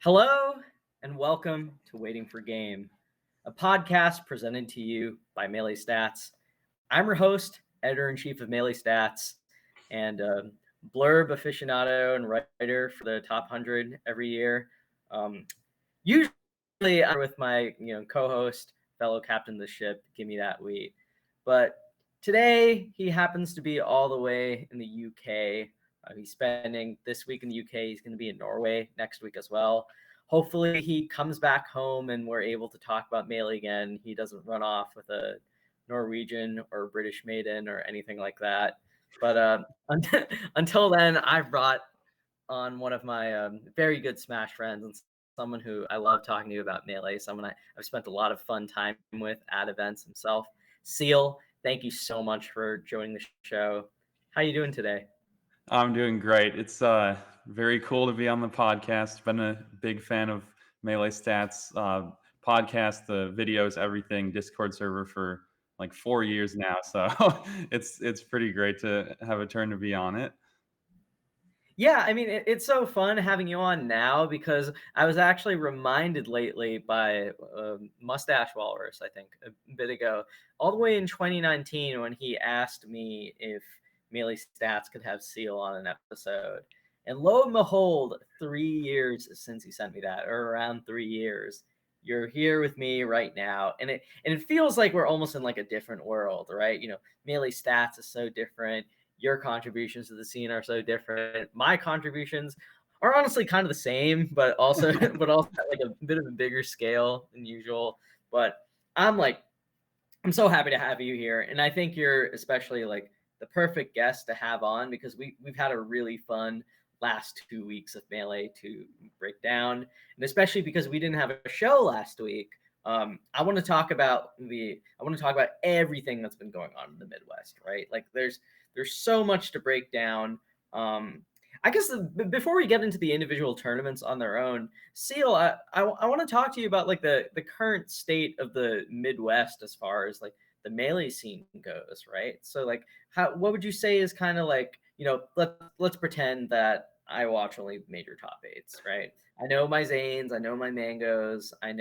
Hello and welcome to Waiting for Game, a podcast presented to you by Melee Stats. I'm your host, editor-in-chief of Melee Stats, and blurb aficionado and writer for the top 100 every year. Usually I'm with my co-host, fellow captain of the ship, Give Me That Wheat. But today he happens to be all the way in the UK. He's spending this week in the UK. He's going to be in Norway next week as well. Hopefully he comes back home and we're able to talk about Melee again. He doesn't run off with a Norwegian or British maiden or anything like that. But until then, I've brought on one of my very good Smash friends and someone who I love talking to about Melee, someone I've spent a lot of fun time with at events himself. Seal, thank you so much for joining the show. How you doing today? I'm doing great. It's very cool to be on the podcast. Been a big fan of Melee Stats podcast, the videos, everything, Discord server for like 4 years now. So it's pretty great to have a turn to be on it. Yeah, I mean, it's so fun having you on now because I was actually reminded lately by Mustache Walrus, I think, a bit ago, all the way in 2019 when he asked me if Melee Stats could have Seal on an episode. And lo and behold, 3 years since he sent me that, or around 3 years, you're here with me right now. And it feels like we're almost in like a different world, right? Melee Stats is so different. Your contributions to the scene are so different. My contributions are honestly kind of the same, but also at like a bit of a bigger scale than usual. But I'm so happy to have you here, and I think you're especially like the perfect guest to have on because we've had a really fun last 2 weeks of Melee to break down, and especially because we didn't have a show last week. I want to talk about everything that's been going on in the Midwest, right? Like there's so much to break down. I guess before we get into the individual tournaments on their own, Seal, I want to talk to you about like the current state of the Midwest as far as like the Melee scene goes, right? So like what would you say is kind of like, let's pretend that I watch only major top eights, right? I know my Zanes, I know my Mangoes, I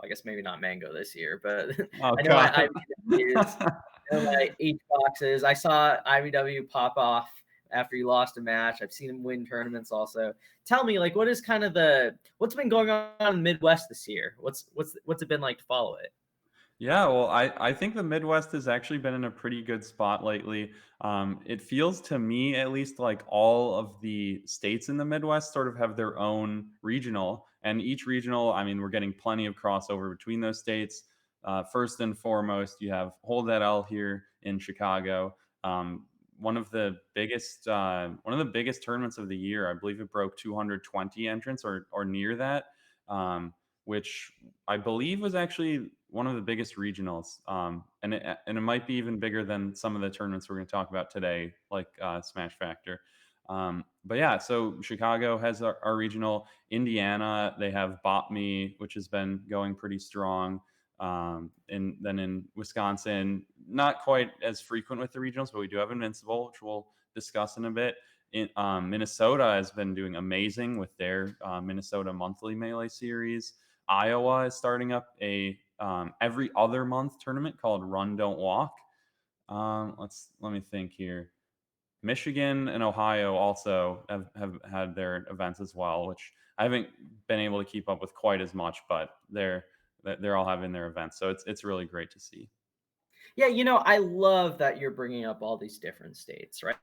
guess maybe not Mango this year, but Oh I know my God. IBWs, I know my H boxes. I saw IBW pop off after he lost a match. I've seen him win tournaments also. Tell me, like, what's been going on in the Midwest this year? What's it been like to follow it? Yeah, well, I think the Midwest has actually been in a pretty good spot lately. It feels to me, at least, like all of the states in the Midwest sort of have their own regional, and each regional, I mean, we're getting plenty of crossover between those states. First and foremost, you have Hold That L here in Chicago. One of the biggest tournaments of the year. I believe it broke 220 entrants or near that. Which I believe was actually one of the biggest regionals, and it might be even bigger than some of the tournaments we're going to talk about today, like Smash Factor. But yeah, so Chicago has our regional. Indiana, they have Bop Me, which has been going pretty strong. And then in Wisconsin, not quite as frequent with the regionals, but we do have Invincible, which we'll discuss in a bit. Minnesota has been doing amazing with their Minnesota Monthly Melee Series. Iowa is starting up a every other month tournament called Run Don't Walk. Let me think here. Michigan and Ohio also have had their events as well, which I haven't been able to keep up with quite as much, but they're all having their events, so it's really great to see. Yeah, I love that you're bringing up all these different states, right?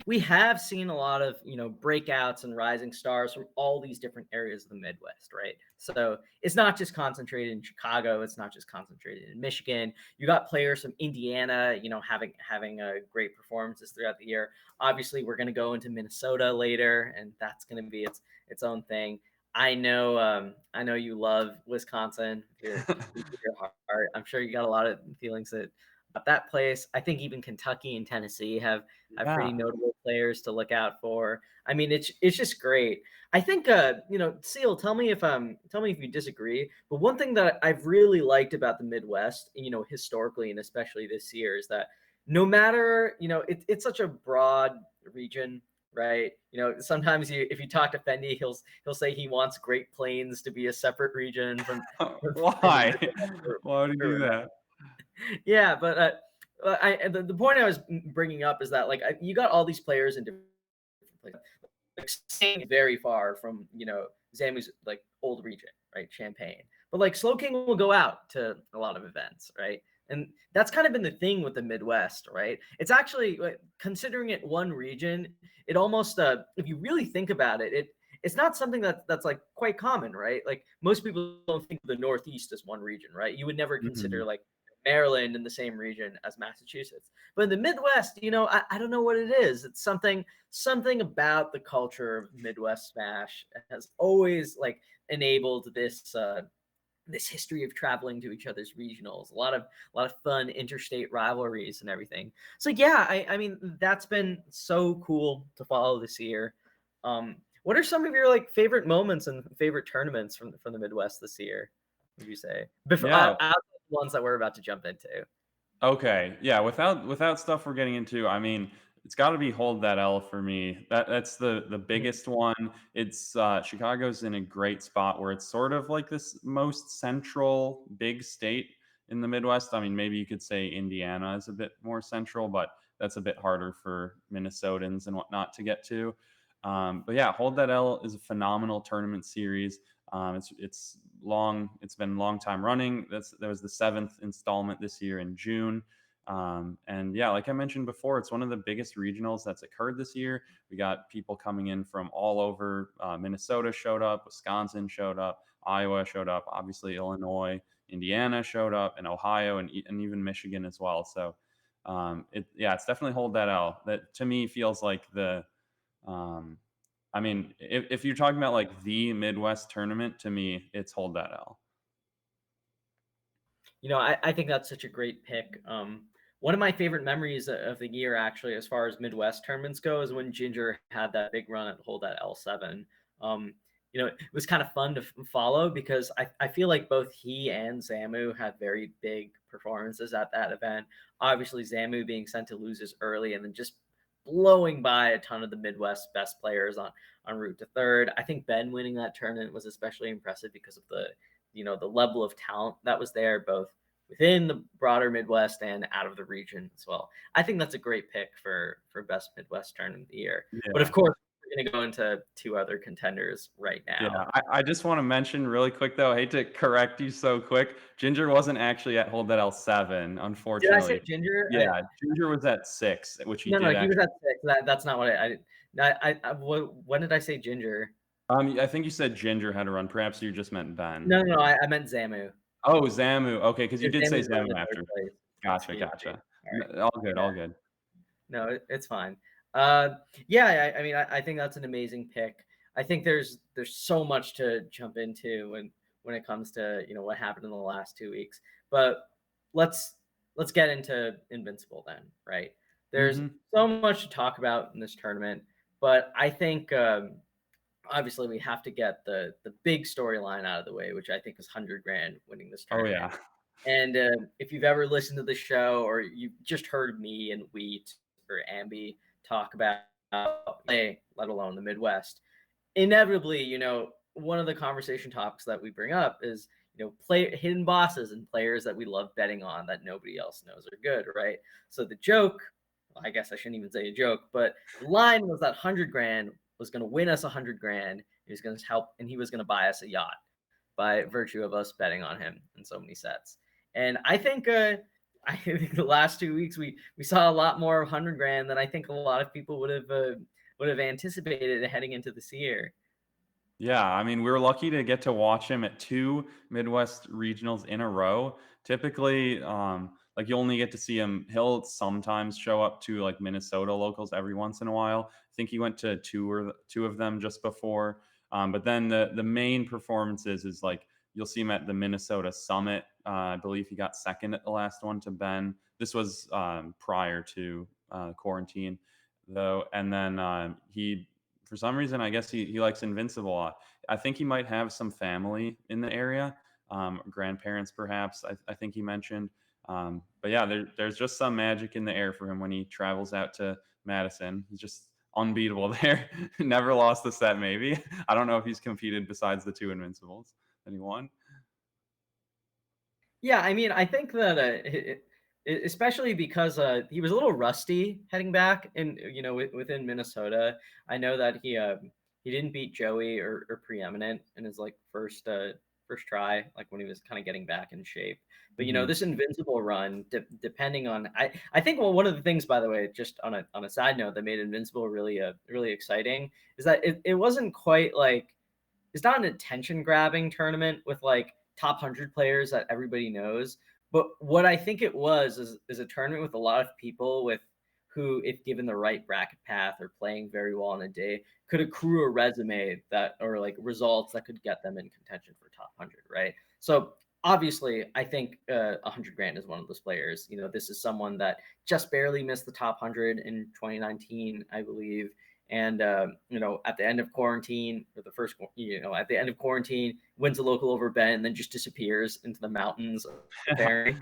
We have seen a lot of, breakouts and rising stars from all these different areas of the Midwest, right? So it's not just concentrated in Chicago. It's not just concentrated in Michigan. You got players from Indiana, having great performances throughout the year. Obviously, we're going to go into Minnesota later, and that's going to be its own thing. I know you love Wisconsin. Your heart. I'm sure you got a lot of feelings about that place. I think even Kentucky and Tennessee have Yeah. pretty notable players to look out for. I mean, it's just great. I think Seal, tell me if you disagree. But one thing that I've really liked about the Midwest, historically and especially this year, is that no matter it's such a broad region. right? Sometimes if you talk to Fendi, he'll say he wants Great Plains to be a separate region from the Why? Midwest Why would he or do whatever. that? Yeah, but the point I was bringing up is that like you got all these players in different places, like staying very far from Zamu's like old region, right? Champagne, but like Slow King will go out to a lot of events, right? And that's kind of been the thing with the Midwest, right? It's actually considering it one region, it almost if you really think about it, it's not something that's like quite common, right? Like most people don't think of the Northeast as one region, right? You would never consider Mhm. like Maryland in the same region as Massachusetts. But in the Midwest, I don't know what it is. It's something about the culture of Midwest Smash has always like enabled this history of traveling to each other's regionals, a lot of fun interstate rivalries and everything. So yeah, I mean that's been so cool to follow this year. What are some of your like favorite moments and favorite tournaments from the Midwest this year? Would you say before Yeah. out of the ones that we're about to jump into? Okay. Yeah, without stuff we're getting into, I mean, it's got to be Hold That L for me. That's the Mhm. biggest one. It's Chicago's in a great spot where it's sort of like this most central big state in the Midwest. I mean, maybe you could say Indiana is a bit more central, but that's a bit harder for Minnesotans and whatnot to get to. But yeah, Hold That L is a phenomenal tournament series. It's long. It's been a long time running. That was the seventh installment this year in June. And yeah, like I mentioned before, it's one of the biggest regionals that's occurred this year. We got people coming in from all over. Minnesota showed up, Wisconsin showed up, Iowa showed up, obviously Illinois, Indiana showed up, and Ohio, and even Michigan as well. So it's definitely Hold That L. That to me feels like the um, I mean, if you're talking about like the Midwest tournament, to me, it's Hold That L. I think that's such a great pick. One of my favorite memories of the year, actually, as far as Midwest tournaments go, is when Ginger had that big run at Hold That L7. Um, it was kind of fun to follow because I feel like both he and Zamu had very big performances at that event. Obviously, Zamu being sent to losers early and then just blowing by a ton of the Midwest best players on route to third. I think Ben winning that tournament was especially impressive because of the level of talent that was there, both within the broader Midwest and out of the region as well. I think that's a great pick for best Midwest tournament of the year. But of Yeah. course, we're going to go into two other contenders right Yeah, now. I just want to mention really quick though. I hate to correct you so quick. Ginger wasn't actually at Hold That L7, Did I say unfortunately. Ginger? Yeah, Ginger was at 6, which he No, did he was actually. at six. That's not what when did I say Ginger? I think you said Ginger had a run. Perhaps you just meant Ben. No, I meant Zamu. Oh, Zamu. Okay, because you Because did say Zamu's running Zamu in third after. place. Gotcha, Excuse me. gotcha. All right. All good, all Yeah. good. No, it's fine. Yeah, I mean, I think that's an amazing pick. I think there's so much to jump into when it comes to what happened in the last 2 weeks. But let's let's get into Invincible then, right? There's Mhm. so much to talk about in this tournament, but I think obviously we have to get the big storyline out of the way, which I think is 100 grand winning this Oh tournament. yeah. And if you've ever listened to the show or you've just heard me and Wheat or Ambi talk about play, let alone the Midwest, inevitably, one of the conversation topics that we bring up is, play hidden bosses and players that we love betting on that nobody else knows are good, right? So the joke, well, I guess I shouldn't even say a joke, but the line was that 100 grand was going to win us 100 grand. He was going to help, and he was going to buy us a yacht by virtue of us betting on him in so many sets. And I think the last 2 weeks we saw a lot more of 100 grand than I think a lot of people would have anticipated heading into this year. Yeah, I mean, we were lucky to get to watch him at 2 Midwest regionals in a row. Typically, like you only get to see him. He'll sometimes show up to like Minnesota locals every once in a while. I think he went to two of them just before. But then the main performances is like you'll see him at the Minnesota Summit. I believe he got second at the last one to Ben. This was prior to quarantine, though, and then he for some reason, I guess he likes Invincible a lot. I think he might have some family in the area, grandparents perhaps. I think he mentioned. But yeah, there's just some magic in the air for him when he travels out to Madison. He's just unbeatable there. Never lost a set, maybe. I don't know if he's competed besides the two Invincibles that he won. Yeah, I mean, I think that especially because he was a little rusty heading back, and within Minnesota, I know that he didn't beat Joey or Preeminent in his like first try, like when he was kind of getting back in shape. But Hmm. this Invincible run, depending on I think one of the things, by the way, just on a side note, that made Invincible really exciting is that it wasn't quite like it's not an attention grabbing tournament with like top 100 players that everybody knows. But what I think it was is a tournament with a lot of people with who, if given the right bracket path or playing very well on a day, could accrue a resume that or like results that could get them in contention for top 100, right? So obviously, I think 100 grand is one of those players. This is someone that just barely missed the top 100 in 2019, I believe, and at the end of quarantine, or the first, at the end of quarantine, wins a local over bet and then just disappears into the mountains of Fairy.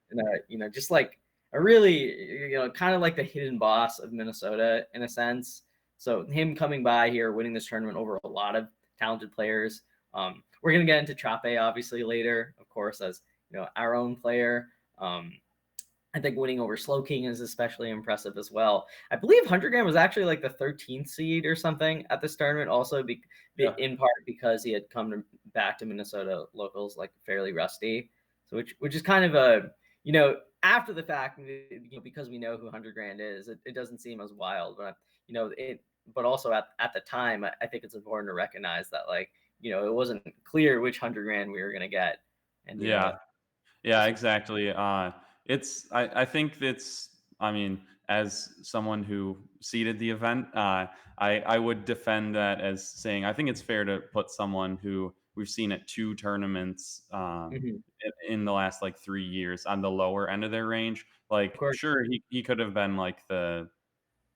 And just like a really, kind of like the hidden boss of Minnesota in a sense. So him coming by here, winning this tournament over a lot of talented players. We're gonna get into Choppe obviously later, of course, as our own player. I think winning over Slow King is especially impressive as well. I believe 100 Grand was actually like the 13th seed or something at this tournament, also Yeah. in part because he had back to Minnesota locals like fairly rusty. So which is kind of a after the fact, because we know who 100 Grand is, it doesn't seem as wild, but but also at the time, I think it's important to recognize that like it wasn't clear which 100 Grand we were gonna get, and Yeah. Yeah, this exactly. I think it's, I mean, as someone who seeded the event, I would defend that as saying I think it's fair to put someone who we've seen at two tournaments Mhm. in the last like 3 years on the lower end of their range. Of Like, course. sure, he could have been like the,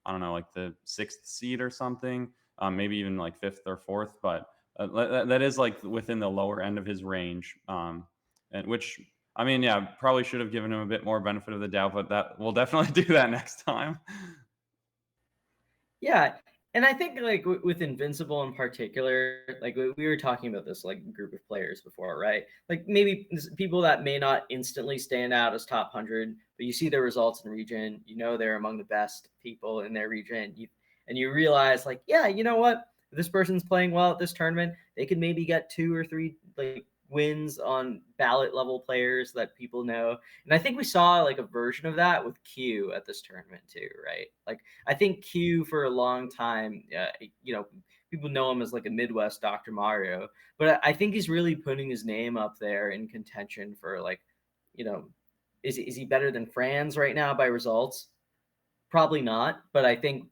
I don't know, like the sixth seed or something, maybe even like fifth or fourth, but that is like within the lower end of his range, and which, I mean, yeah, probably should have given him a bit more benefit of the doubt, but that we'll definitely do that next time. Yeah, and I think like with Invincible in particular, like we were talking about this like group of players before, right? Like maybe people that may not instantly stand out as top 100, but you see their results in region, they're among the best people in their region, and you realize like, yeah, you know what? If this person's playing well at this tournament, they could maybe get 2 or 3 like wins on ballot level players that people know. And I think we saw like a version of that with Q at this tournament too, right? Like I think Q for a long time, people know him as like a Midwest Dr. Mario, but I think he's really putting his name up there in contention for like, you know, is he better than Franz right now by results? Probably not, but I think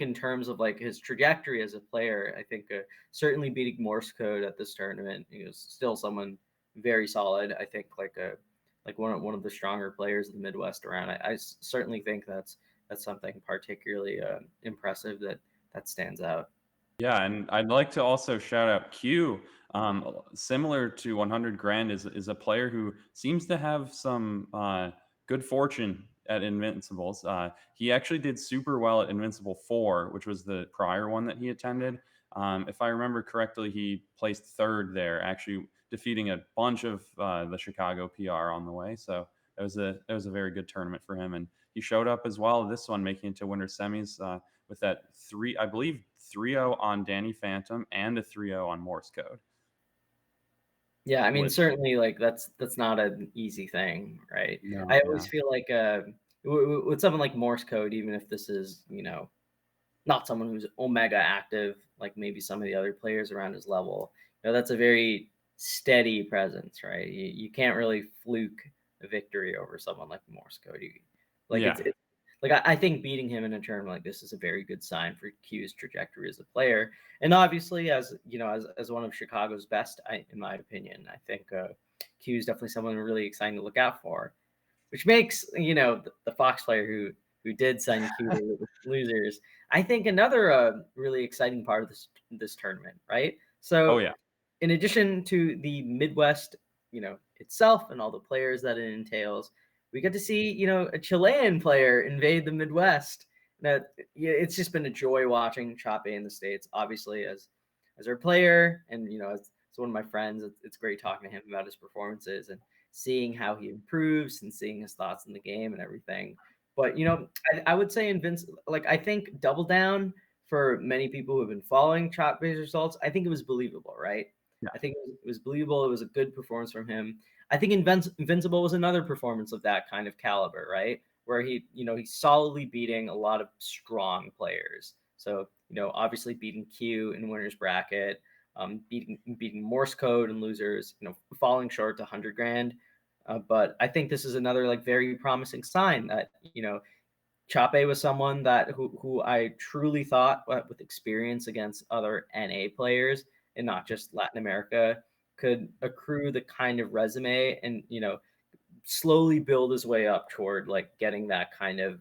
in terms of like his trajectory as a player, I think certainly beating Morse code at this tournament, he was still someone very solid. I think like one of the stronger players in the Midwest around. I certainly think that's something particularly impressive that stands out. Yeah, and I'd like to also shout out Q. Similar to 100 Grand is a player who seems to have some good fortune at Invincibles. He actually did super well at Invincible 4, which was the prior one that he attended. If I remember correctly, he placed third there, actually defeating a bunch of the Chicago PR on the way. So it was a very good tournament for him, and he showed up as well this one, making it to winter semis. With that three, I believe 3-0 on Danny Phantom and a 3-0 on Morse Code. Yeah, I mean Which, certainly like that's not an easy thing, right? I no, always yeah. feel like with something like Morse code, even if this is not someone who's omega active like maybe some of the other players around his level. That's a very steady presence, right? You can't really fluke a victory over someone like Morse code. Like Yeah. it's like I think beating him in a tournament like this is a very good sign for Q's trajectory as a player, and obviously as as one of Chicago's best, in my opinion, I think Q is definitely someone really exciting to look out for, which makes the Fox player who did send Q to the losers. I think another really exciting part of this tournament, right? Oh, So yeah. in addition to the Midwest, itself and all the players that it entails, we get to see a Chilean player invade the Midwest. that yeah, it's just been a joy watching Choppe in the States, obviously as our player, and as one of my friends, it's great talking to him about his performances and seeing how he improves and seeing his thoughts in the game and everything. But I would say like I think Double Down for many people who have been following Choppe's results, I think it was believable, right? Yeah. I think it was believable. It was a good performance from him. I think Invincible was another performance of that kind of caliber, right? Where he's solidly beating a lot of strong players. So, obviously beating Q in winners bracket, beating Morse code and losers, falling short to 100 grand. But I think this is another like very promising sign that, Choppe was someone that who I truly thought with experience against other NA players and not just Latin America could accrue the kind of resume and slowly build his way up toward like getting that kind of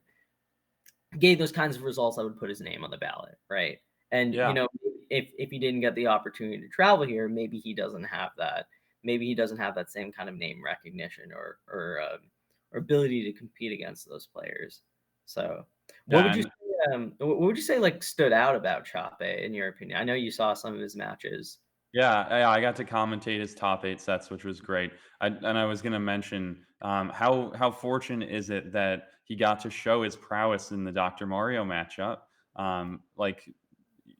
gave those kinds of results that would put his name on the ballot, right? And Yeah. if he didn't get the opportunity to travel here, maybe he doesn't have that. Maybe he doesn't have that same kind of name recognition or ability to compete against those players. So, what Yeah. would you And say, what would you say like stood out about Choppe in your opinion? I know you saw some of his matches. yeah, I got to commentate his top 8 sets, which was great. And I was gonna mention, how fortunate is it that he got to show his prowess in the Dr. Mario matchup. Like,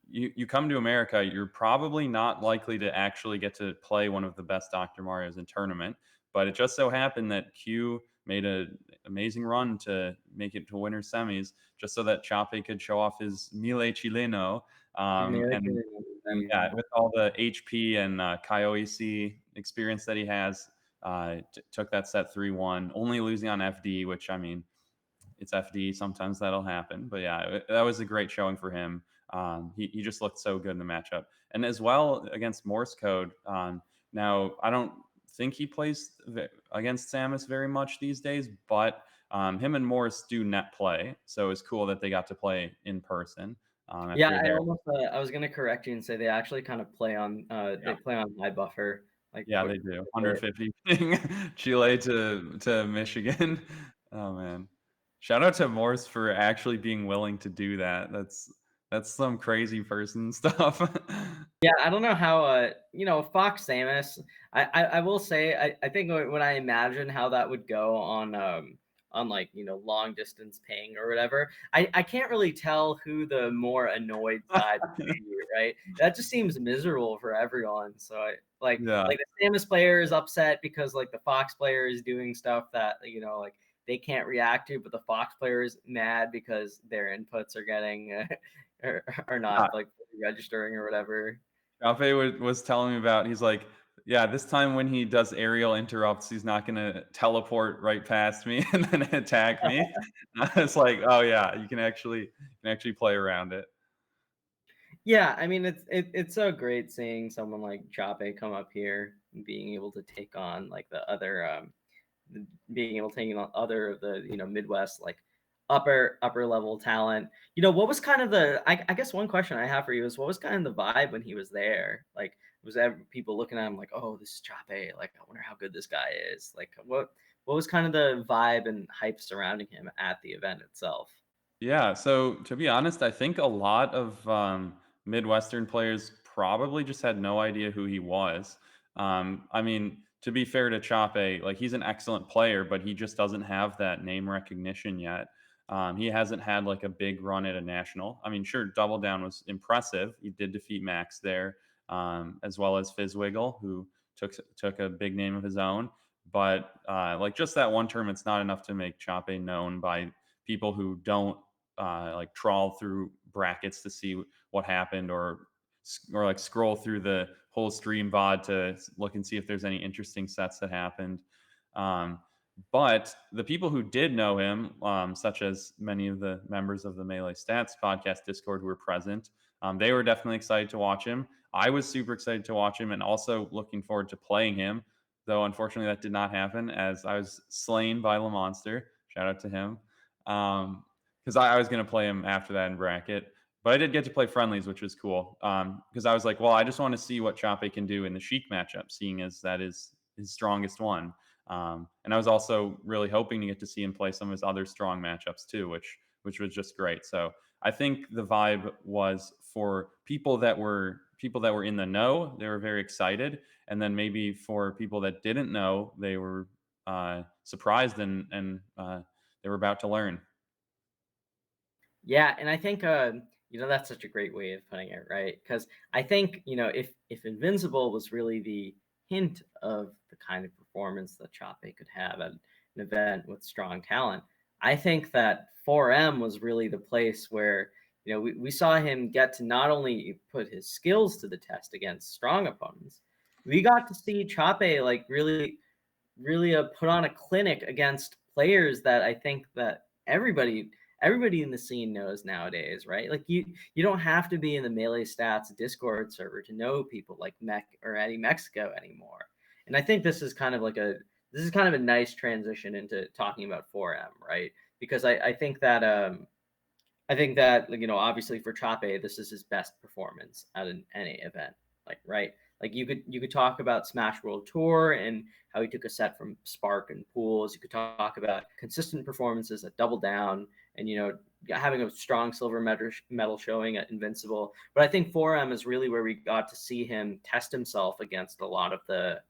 you come to America, you're probably not likely to actually get to play one of the best Dr. Marios in tournament, but it just so happened that Q made an amazing run to make it to winter semis, just so that Choppe could show off his Mille Chileno, and yeah, with all the HP and KyoEC experience that he has, took that set 3-1, only losing on FD, which I mean, it's FD. Sometimes that'll happen. But yeah, that was a great showing for him. He just looked so good in the matchup. And as well against Morse Code. Now, I don't think he plays against Samus very much these days, but him and Morse do net play. So it's cool that they got to play in person Yeah, after I their. almost I was gonna correct you and say they actually kind of play on Yeah. they play on high buffer like Yeah, they do. 150 Chile to Michigan. Oh man. Shout out to Morse for actually being willing to do that. That's some crazy person stuff. Yeah, I don't know how Fox Samus. I will say I think when I imagine how that would go on like long distance ping or whatever, I can't really tell who the more annoyed side would be, right? That just seems miserable for everyone. So I Yeah. like the Samus player is upset because like the Fox player is doing stuff that like they can't react to, but the Fox player is mad because their inputs are getting are Yeah. not like registering or whatever. Choppe was telling me about, he's like, yeah, this time when he does aerial interrupts, he's not gonna teleport right past me and then attack me. It's like, oh yeah, you can actually play around it. Yeah, I mean it's so great seeing someone like Choppe come up here and being able to take on like the other being able to take on other of the Midwest like upper level talent. What was kind of I guess one question I have for you is what was kind of the vibe when he was there? Like was people looking at him like, oh, this is Choppe, like I wonder how good this guy is. Like what was kind of the vibe and hype surrounding him at the event itself? Yeah, so to be honest, I think a lot of Midwestern players probably just had no idea who he was. I mean, to be fair to Choppe, like he's an excellent player, but he just doesn't have that name recognition yet. He hasn't had like a big run at a national. I mean, sure, Double Down was impressive. He did defeat Max there, as well as Fizzwiggle, who took a big name of his own. But like just that one term, it's not enough to make Choppe known by people who don't like trawl through brackets to see what happened, or like scroll through the whole stream VOD to look and see if there's any interesting sets that happened. Um, but the people who did know him, such as many of the members of the Melee Stats podcast Discord who were present, they were definitely excited to watch him. I was super excited to watch him and also looking forward to playing him, though unfortunately that did not happen as I was slain by Le Monster. Shout out to him. Because I was going to play him after that in bracket. But I did get to play friendlies, which was cool. Because I was like, well, I just want to see what Choppe can do in the Sheik matchup, seeing as that is his strongest one. And I was also really hoping to get to see him play some of his other strong matchups too, which which was just great. So I think the vibe was for people that were in the know, they were very excited, and then maybe for people that didn't know, they were surprised and they were about to learn. Yeah, and I think that's such a great way of putting it, right? Because I think if Invincible was really the hint of the kind of performance that Choppe could have at an event with strong talent, I think that 4M was really the place where we saw him get to not only put his skills to the test against strong opponents, we got to see Choppe like really put on a clinic against players that I think that everybody in the scene knows nowadays, right? Like you don't have to be in the Melee Stats Discord server to know people like Mech or Eddie Mexico anymore. And I think this is kind of a nice transition into talking about 4M, right? Because I think that obviously for Choppe, this is his best performance at any event. Like right, like you could talk about Smash World Tour and how he took a set from Spark and Pools. You could talk about consistent performances at Double Down, and having a strong silver medal showing at Invincible. But I think 4M is really where we got to see him test himself against a lot of the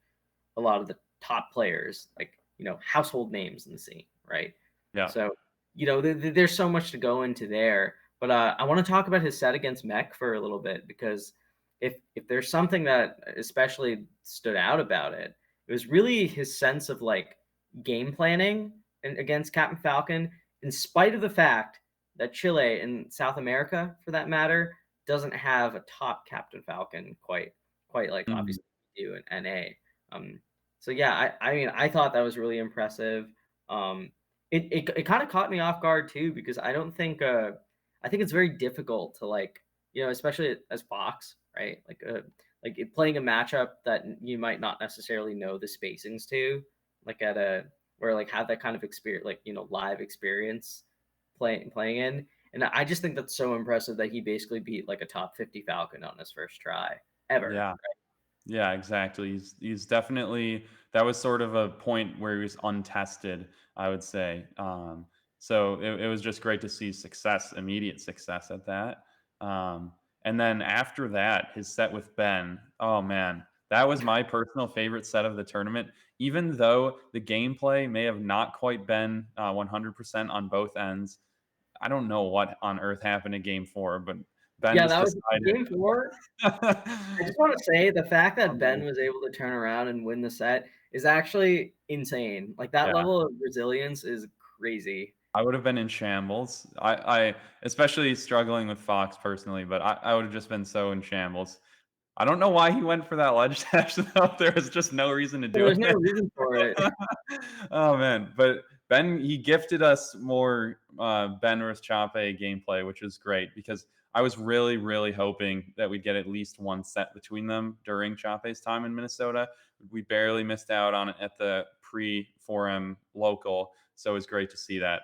top players, like household names in the scene, right? Yeah. So there's so much to go into there, but I want to talk about his set against Mech for a little bit because if there's something that especially stood out about it, it was really his sense of like game planning and against Captain Falcon, in spite of the fact that Chile and South America, for that matter, doesn't have a top Captain Falcon quite like Mhm. obviously we do in NA. Um, so yeah, I mean I thought that was really impressive. It kind of caught me off guard too because I think it's very difficult to like especially as Fox, right? Playing a matchup that you might not necessarily know the spacings to, like at a where like have that kind of experience, like live experience playing in. And I just think that's so impressive that he basically beat like a top 50 Falcon on his first try ever. Yeah. Yeah, exactly. He's definitely, that was sort of a point where he was untested, I would say. So it was just great to see success, immediate success at that. Um, and then after that, his set with Ben. Oh man, that was my personal favorite set of the tournament. Even though the gameplay may have not quite been 100% on both ends, I don't know what on earth happened in Game Four, but Ben Yeah, just that was decided. game four. I just want to say the fact that Ben Um, was able to turn around and win the set is actually insane. Like that yeah. level of resilience is crazy. I would have been in shambles. I especially struggling with Fox personally, but I would have just been so in shambles. I don't know why he went for that ledge dash though. There was just no reason to do There's no it. reason for it. Oh man, but Ben, he gifted us more Ben versus Choppe gameplay, which is great because I was really really hoping that we'd get at least one set between them during Choppe's time in Minnesota. We barely missed out on it at the pre 4M local, so it was great to see that.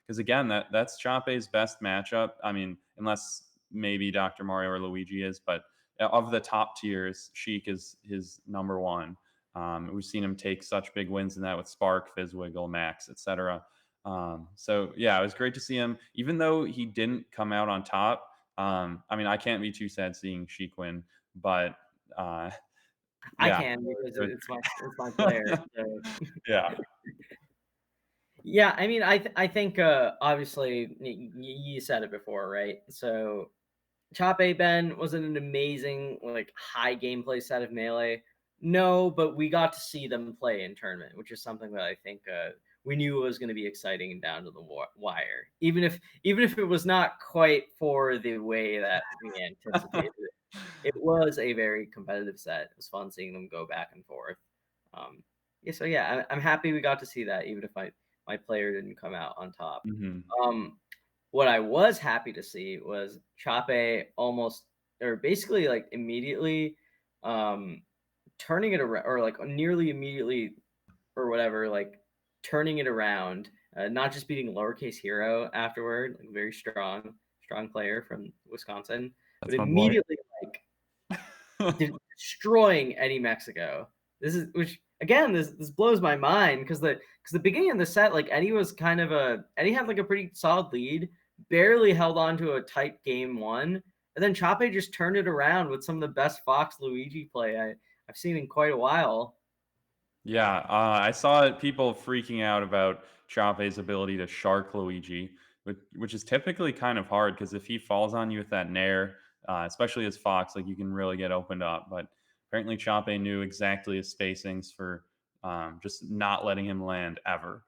Because again, that's Choppe's best matchup. I mean, unless maybe Dr. Mario or Luigi is, but of the top tiers, Sheik is his number one. We've seen him take such big wins in that with Spark, Fizzwiggle, Max, etc. So yeah, it was great to see him, even though he didn't come out on top. I mean, I can't be too sad seeing Sheik win, but uh, I yeah, can because it was it's my player. great. So. Yeah. Yeah, I mean, I think obviously you said it before, right? So Choppe Ben wasn't an amazing like high gameplay set of Melee. No, but we got to see them play in tournament, which is something that I think we knew was going to be exciting and down to the wire. Even if it was not quite for the way that we anticipated it, it was a very competitive set. It was fun seeing them go back and forth. Um, yeah, so yeah, I'm happy we got to see that, even if my player didn't come out on top. Hmm. Um, what I was happy to see was Choppe almost or basically like immediately um turning it around or like nearly immediately or whatever, like turning it around, not just beating lowercase hero afterward, like very strong player from Wisconsin, but That's my boy. immediately like destroying Eddie Mexico. This is which again, this blows my mind because the beginning of the set, like Eddie was kind of Eddie had like a pretty solid lead, barely held on to a tight game one, and then Choppe just turned it around with some of the best Fox Luigi play I've seen in quite a while. Yeah, I saw people freaking out about Choppe's ability to shark Luigi, which is typically kind of hard because if he falls on you with that nair, especially as Fox, like you can really get opened up. But apparently, Choppe knew exactly his spacings for just not letting him land ever.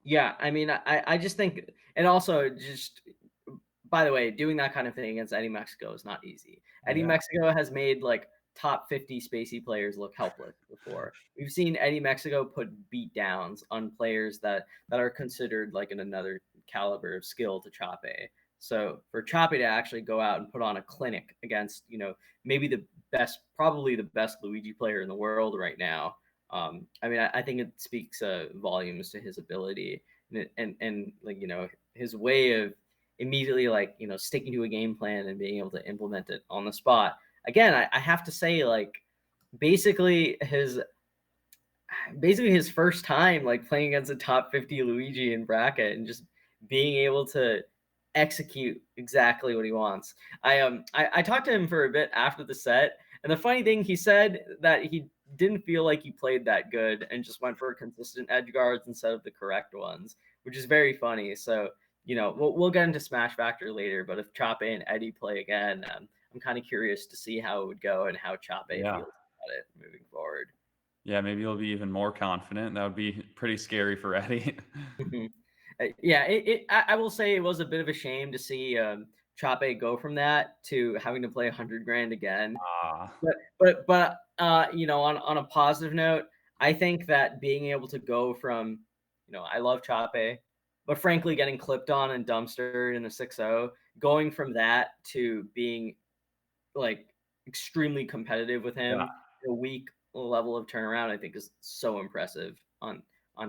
Yeah, I mean, I just think, and also just by the way, doing that kind of thing against Eddie Mexico is not easy. Eddie Yeah, Mexico has made like top 50 spacey players look helpless before. We've seen Eddie Mexico put beat downs on players that are considered like in another caliber of skill to Choppe. So for Choppe to actually go out and put on a clinic against, maybe the best, probably the best Luigi player in the world right now, I mean, I think it speaks volumes to his ability and like his way of immediately like sticking to a game plan and being able to implement it on the spot. Again, I have to say like basically his basically his first time like playing against a top 50 Luigi in bracket and just being able to execute exactly what he wants. I talked to him for a bit after the set, and the funny thing he said that he didn't feel like he played that good and just went for consistent edge guards instead of the correct ones, which is very funny. So we'll get into Smash Factor later, but if Choppe and Eddie play again, I'm kind of curious to see how it would go and how Choppe yeah, feels about it moving forward. yeah. Maybe he'll be even more confident. That would be pretty scary for Eddie. Mhm. Yeah, I will say it was a bit of a shame to see Choppe go from that to having to play 100 grand again. Ah, But on a positive note, I think that being able to go from, I love Choppe, but frankly, getting clipped on and dumpstered in the 6-0, going from that to being like extremely competitive with yeah. him, a weak level of turnaround, I think is so impressive on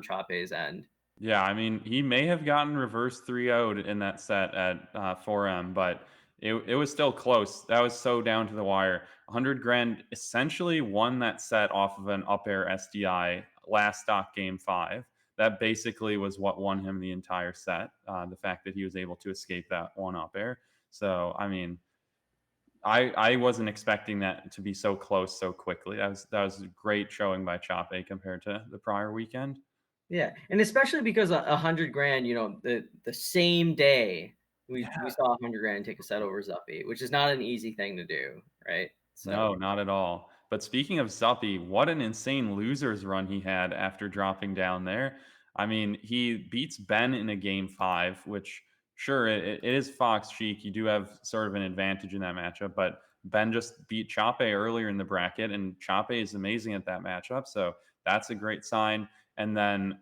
Choppe's end. Yeah, I mean, he may have gotten reverse 3-0'd in that set at 4M, but it was still close. That was so down to the wire. 100 grand essentially won that set off of an up air SDI last stock game five. That basically was what won him the entire set. The fact that he was able to escape that one up air. So, I mean, I wasn't expecting that to be so close so quickly. That was a great showing by Choppe compared to the prior weekend. Yeah, and especially because 100 grand, the same day we saw 100 grand take a set over Zuppy, which is not an easy thing to do, right? So No, not at all. But speaking of Zuppy, what an insane losers run he had after dropping down there. I mean, he beats Ben in a game five, which sure it is Fox Chic. You do have sort of an advantage in that matchup, but Ben just beat Choppe earlier in the bracket, and Choppe is amazing at that matchup. So that's a great sign. And then,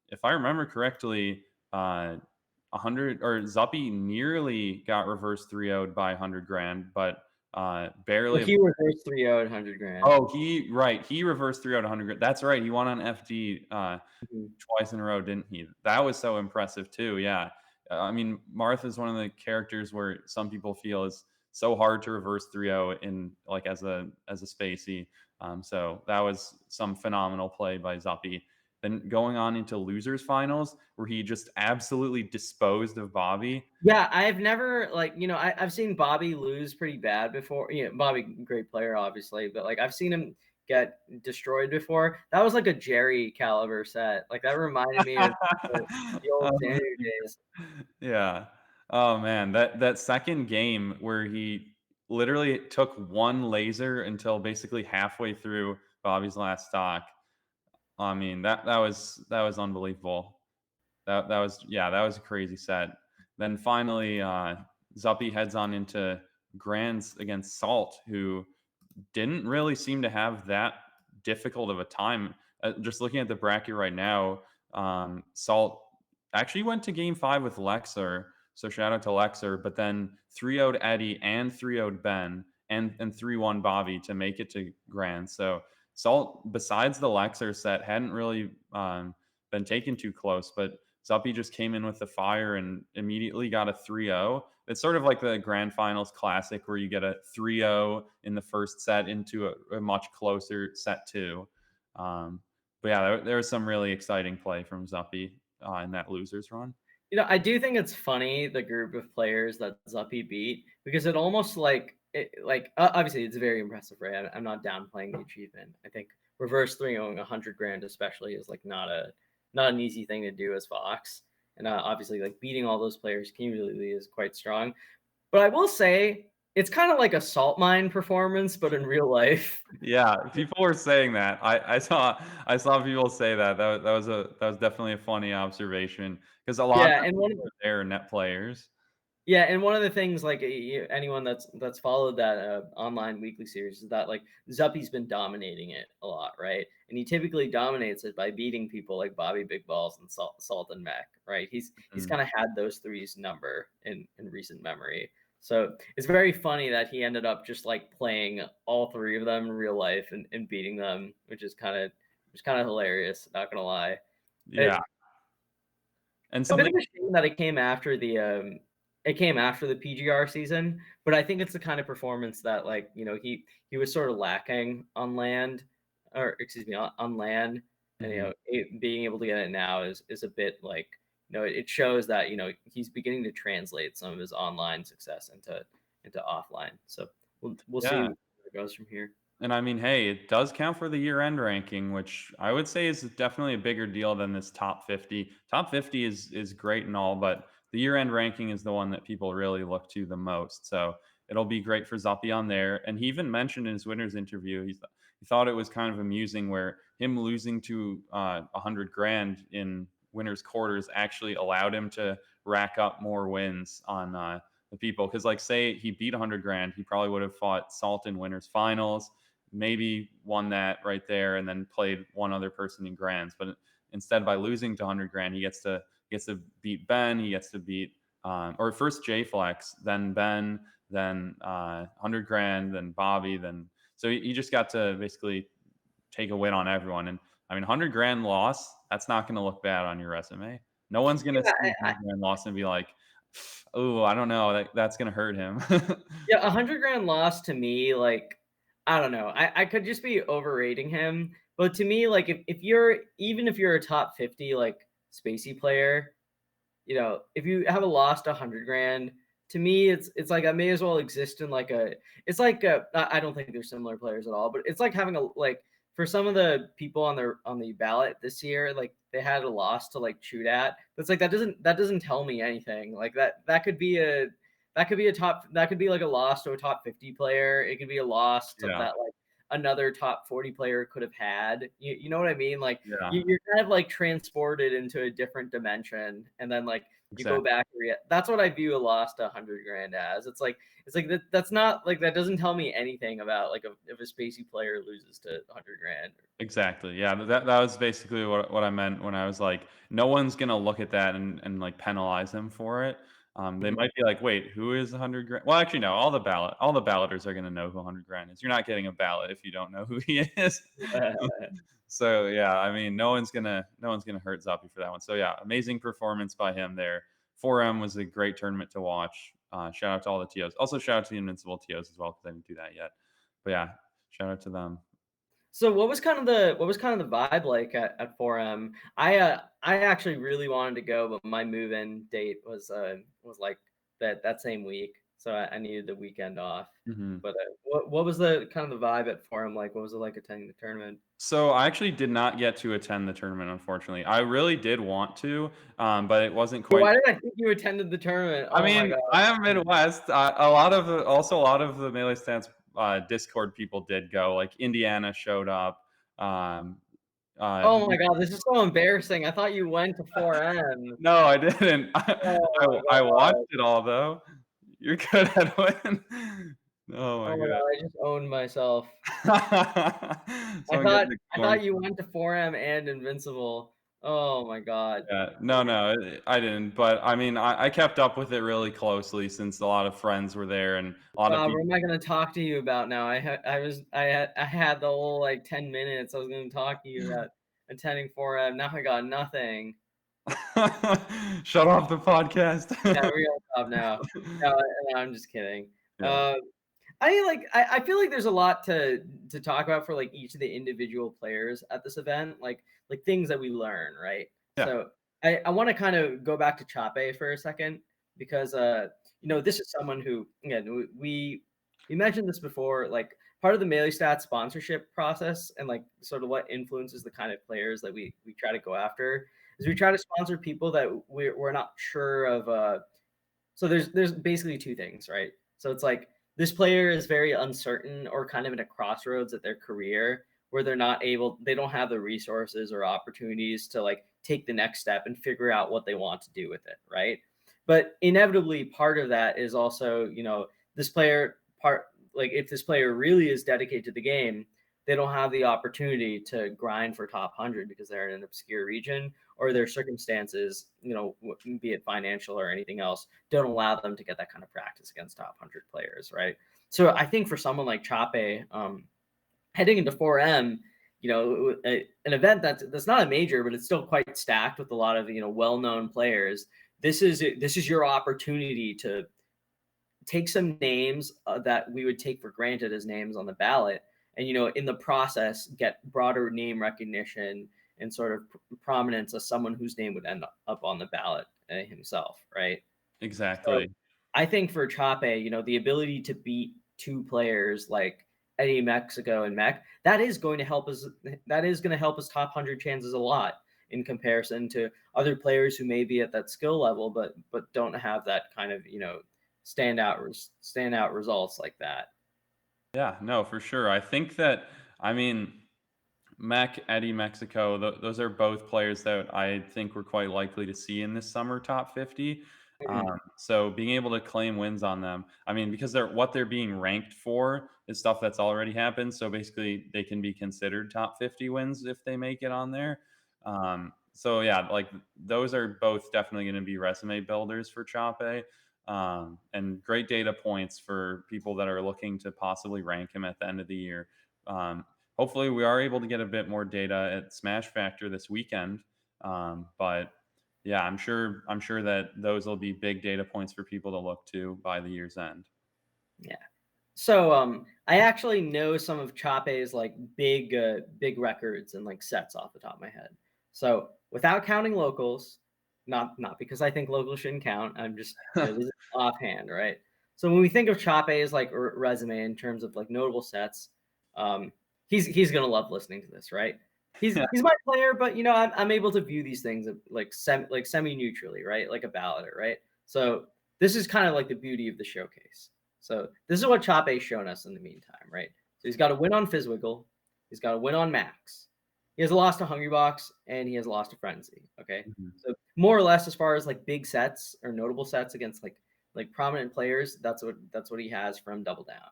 if I remember correctly, 100 or Zuppy nearly got reverse 3-0'd by 100 grand, but well, barely. he reversed 3-0 at 100 grand. Oh, he reversed 3 out of 100. That's right. He won on FD Mhm. twice in a row, didn't he? That was so impressive too. Yeah. I mean, Martha's one of the characters where some people feel is so hard to reverse 3-0 in like as a spacey. So that was some phenomenal play by Zuppy. Then going on into losers finals where he just absolutely disposed of Bobby. Yeah, I've never like I've seen Bobby lose pretty bad before. Bobby, great player, obviously, but like I've seen him get destroyed before. That was like a Jerry caliber set. Like that reminded me of the old Um, Xander days. Yeah. Oh man, that second game where he literally took one laser until basically halfway through Bobby's last stock. I mean, that was unbelievable. That was yeah, that was a crazy set. Then finally, Zuppy heads on into Grands against Salt, who didn't really seem to have that difficult of a time. Just looking at the bracket right now, Salt actually went to game five with Lexer. So shout out to Lexer, but then 3-0'd Eddie and 3-0'd Ben and 3-1 Bobby to make it to Grand. So Salt, besides the Lexer set, hadn't really been taken too close, but Zuppy just came in with the fire and immediately got a 3-0. It's sort of like the grand finals classic where you get a 3-0 in the first set into a much closer set two. But yeah, there was some really exciting play from Zuppy in that losers run. I do think it's funny the group of players that Zuppy beat because it almost obviously it's very impressive, right? I'm not downplaying the achievement. I think reverse 3-0 100 grand especially is like not an easy thing to do as Fox, and obviously like beating all those players cumulatively is quite strong. But I will say it's kind of like a salt mine performance, but in real life. Yeah, people were saying that. I saw people say that. That was definitely a funny observation because a lot of Yeah, the and people who are there are net players. Yeah, and one of the things, like anyone that's followed that online weekly series is that like Zuppy's been dominating it a lot, right? And he typically dominates it by beating people like Bobby Big Balls and Salt and Mac, right? He's Mhm. kind of had those three's number in recent memory. So it's very funny that he ended up just like playing all three of them in real life and beating them, which is kind of hilarious. Not gonna lie. Yeah, and A bit something. of a shame that it came after the PGR season, but I think it's the kind of performance that like, he was sort of lacking on land, or excuse me, on land, and Mhm. being able to get it now is a bit like, it shows that, he's beginning to translate some of his online success into offline. So we'll see Yeah. where it goes from here. And I mean, hey, it does count for the year-end ranking, which I would say is definitely a bigger deal than this top 50. Top 50 is great and all, but the year-end ranking is the one that people really look to the most. So it'll be great for Zuppy on there. And he even mentioned in his winners interview, he thought it was kind of amusing where him losing to 100 grand in winners quarters actually allowed him to rack up more wins on the people. Because like say he beat 100 grand, he probably would have fought Salt in winners finals, maybe won that right there, and then played one other person in grands. But instead, by losing to 100 grand, he gets to beat Ben. He gets to beat or first J Flex, then Ben, then 100 grand, then Bobby, then so he just got to basically take a win on everyone. And I mean, 100 grand loss, that's not going to look bad on your resume. No one's going to see Yeah, 100 grand loss and be like, oh, I don't know, that's going to hurt him. Yeah, 100 grand loss to me, like, I don't know. I could just be overrating him. But to me, like, if you're a top 50, like, Spacey player, if you have a lost 100 grand, to me, it's like I may as well exist in like it's like I don't think they're similar players at all, but it's like having for some of the people on the ballot this year, like they had a loss to like shoot at. That's like that doesn't tell me anything. Like that could be like a loss to a top 50 player. It could be a loss to Yeah, that like another top 40 player could have had. You know what I mean? Like yeah, you're kind of like transported into a different dimension, and then like you go exactly. back. That's what I view a loss to 100 grand as. It's like that's not like that doesn't tell me anything about like if a Spacey player loses to 100 grand. Exactly. Yeah, that was basically what I meant when I was like, no one's gonna look at that and like penalize them for it. They Mhm. might be like, wait, who is 100 grand? Well, actually, no. All the balloters are gonna know who 100 grand is. You're not getting a ballot if you don't know who he is. So yeah, I mean, no one's gonna hurt Zoppy for that one. So yeah, amazing performance by him there. 4M was a great tournament to watch. Shout out to all the TOs. Also, shout out to the Invincible TOs as well because I didn't do that yet. But yeah, shout out to them. So what was kind of the vibe like at 4M? I actually really wanted to go, but my move-in date was like that same week, so I needed the weekend off. Mhm. But what was the kind of the vibe at 4M like? What was it like attending the tournament? So I actually did not get to attend the tournament, unfortunately. I really did want to, but it wasn't But quite. why did I think you attended the tournament? I Oh my mean, I am god! Midwest. A lot of the Melee Stance Discord people did go. Like Indiana showed up. Um, Oh my god! This is so embarrassing. I thought you went to 4M. no, I didn't. Oh my I watched god! it all though. You're good at win. Oh my Oh my god! I just owned myself. god. I Someone get thought the I corn. thought you went to 4M and Invincible. Oh my god. Yeah, no, I didn't. But I mean, I kept up with it really closely since a lot of friends were there and a lot of God, what people. am I gonna talk to you about now? I had the whole like 10 minutes I was gonna talk to you about attending 4M. Now I got nothing. Shut off the podcast. Yeah, we're gonna stop now. No, I'm just kidding. Yeah. Uh, I feel like there's a lot to talk about for like each of the individual players at this event, like things that we learn, right? Yeah. So I want to kind of go back to Choppe for a second because this is someone who, again, we mentioned this before, like part of the Melee Stats sponsorship process and like sort of what influences the kind of players that we try to go after is we try to sponsor people that we're not sure of. So there's basically two things, right? So it's like this player is very uncertain or kind of in a crossroads at their career where they don't have the resources or opportunities to like take the next step and figure out what they want to do with it, right? But inevitably part of that is also, this player part like if this player really is dedicated to the game, they don't have the opportunity to grind for top 100 because they're in an obscure region or their circumstances, be it financial or anything else, don't allow them to get that kind of practice against top 100 players, right? So I think for someone like Choppe, heading into 4M, an event that's not a major, but it's still quite stacked with a lot of well-known players. This is your opportunity to take some names that we would take for granted as names on the ballot, and in the process get broader name recognition and sort of prominence as someone whose name would end up on the ballot himself, right? So Exactly. I think for Choppe, the ability to beat two players like Eddie Mexico and Mech, that is going to help us. That is going to help us top 100 chances a lot in comparison to other players who may be at that skill level, but don't have that kind of standout results like that. Yeah, no, for sure. I think that, I mean, Mac, Eddie, Mexico, those are both players that I think we're quite likely to see in this summer top 50. Mhm. So being able to claim wins on them, I mean, because they're being ranked for is stuff that's already happened. So basically, they can be considered top 50 wins if they make it on there. So yeah, like those are both definitely going to be resume builders for Choppe. And great data points for people that are looking to possibly rank him at the end of the year. Um, Hopefully we are able to get a bit more data at Smash Factor this weekend. But yeah, I'm sure that those will be big data points for people to look to by the year's end. Yeah. So I actually know some of Choppe's like big records and like sets off the top of my head. So without counting locals, not because I think locals shouldn't count. I'm just this is offhand, right? So when we think of Choppe's like resume in terms of like notable sets, um, he's gonna love listening to this, right? He's my player, but I'm able to view these things like semi neutrally, right? Like a balloter, right? So this is kind of like the beauty of the showcase. So this is what Choppe's shown us in the meantime, right? So he's got a win on Fizzwiggle, he's got a win on Max, he has a loss to Hungrybox, and he has a loss to Frenzy. Okay, Mhm. so more or less as far as like big sets or notable sets against like prominent players, that's what he has from Double Down.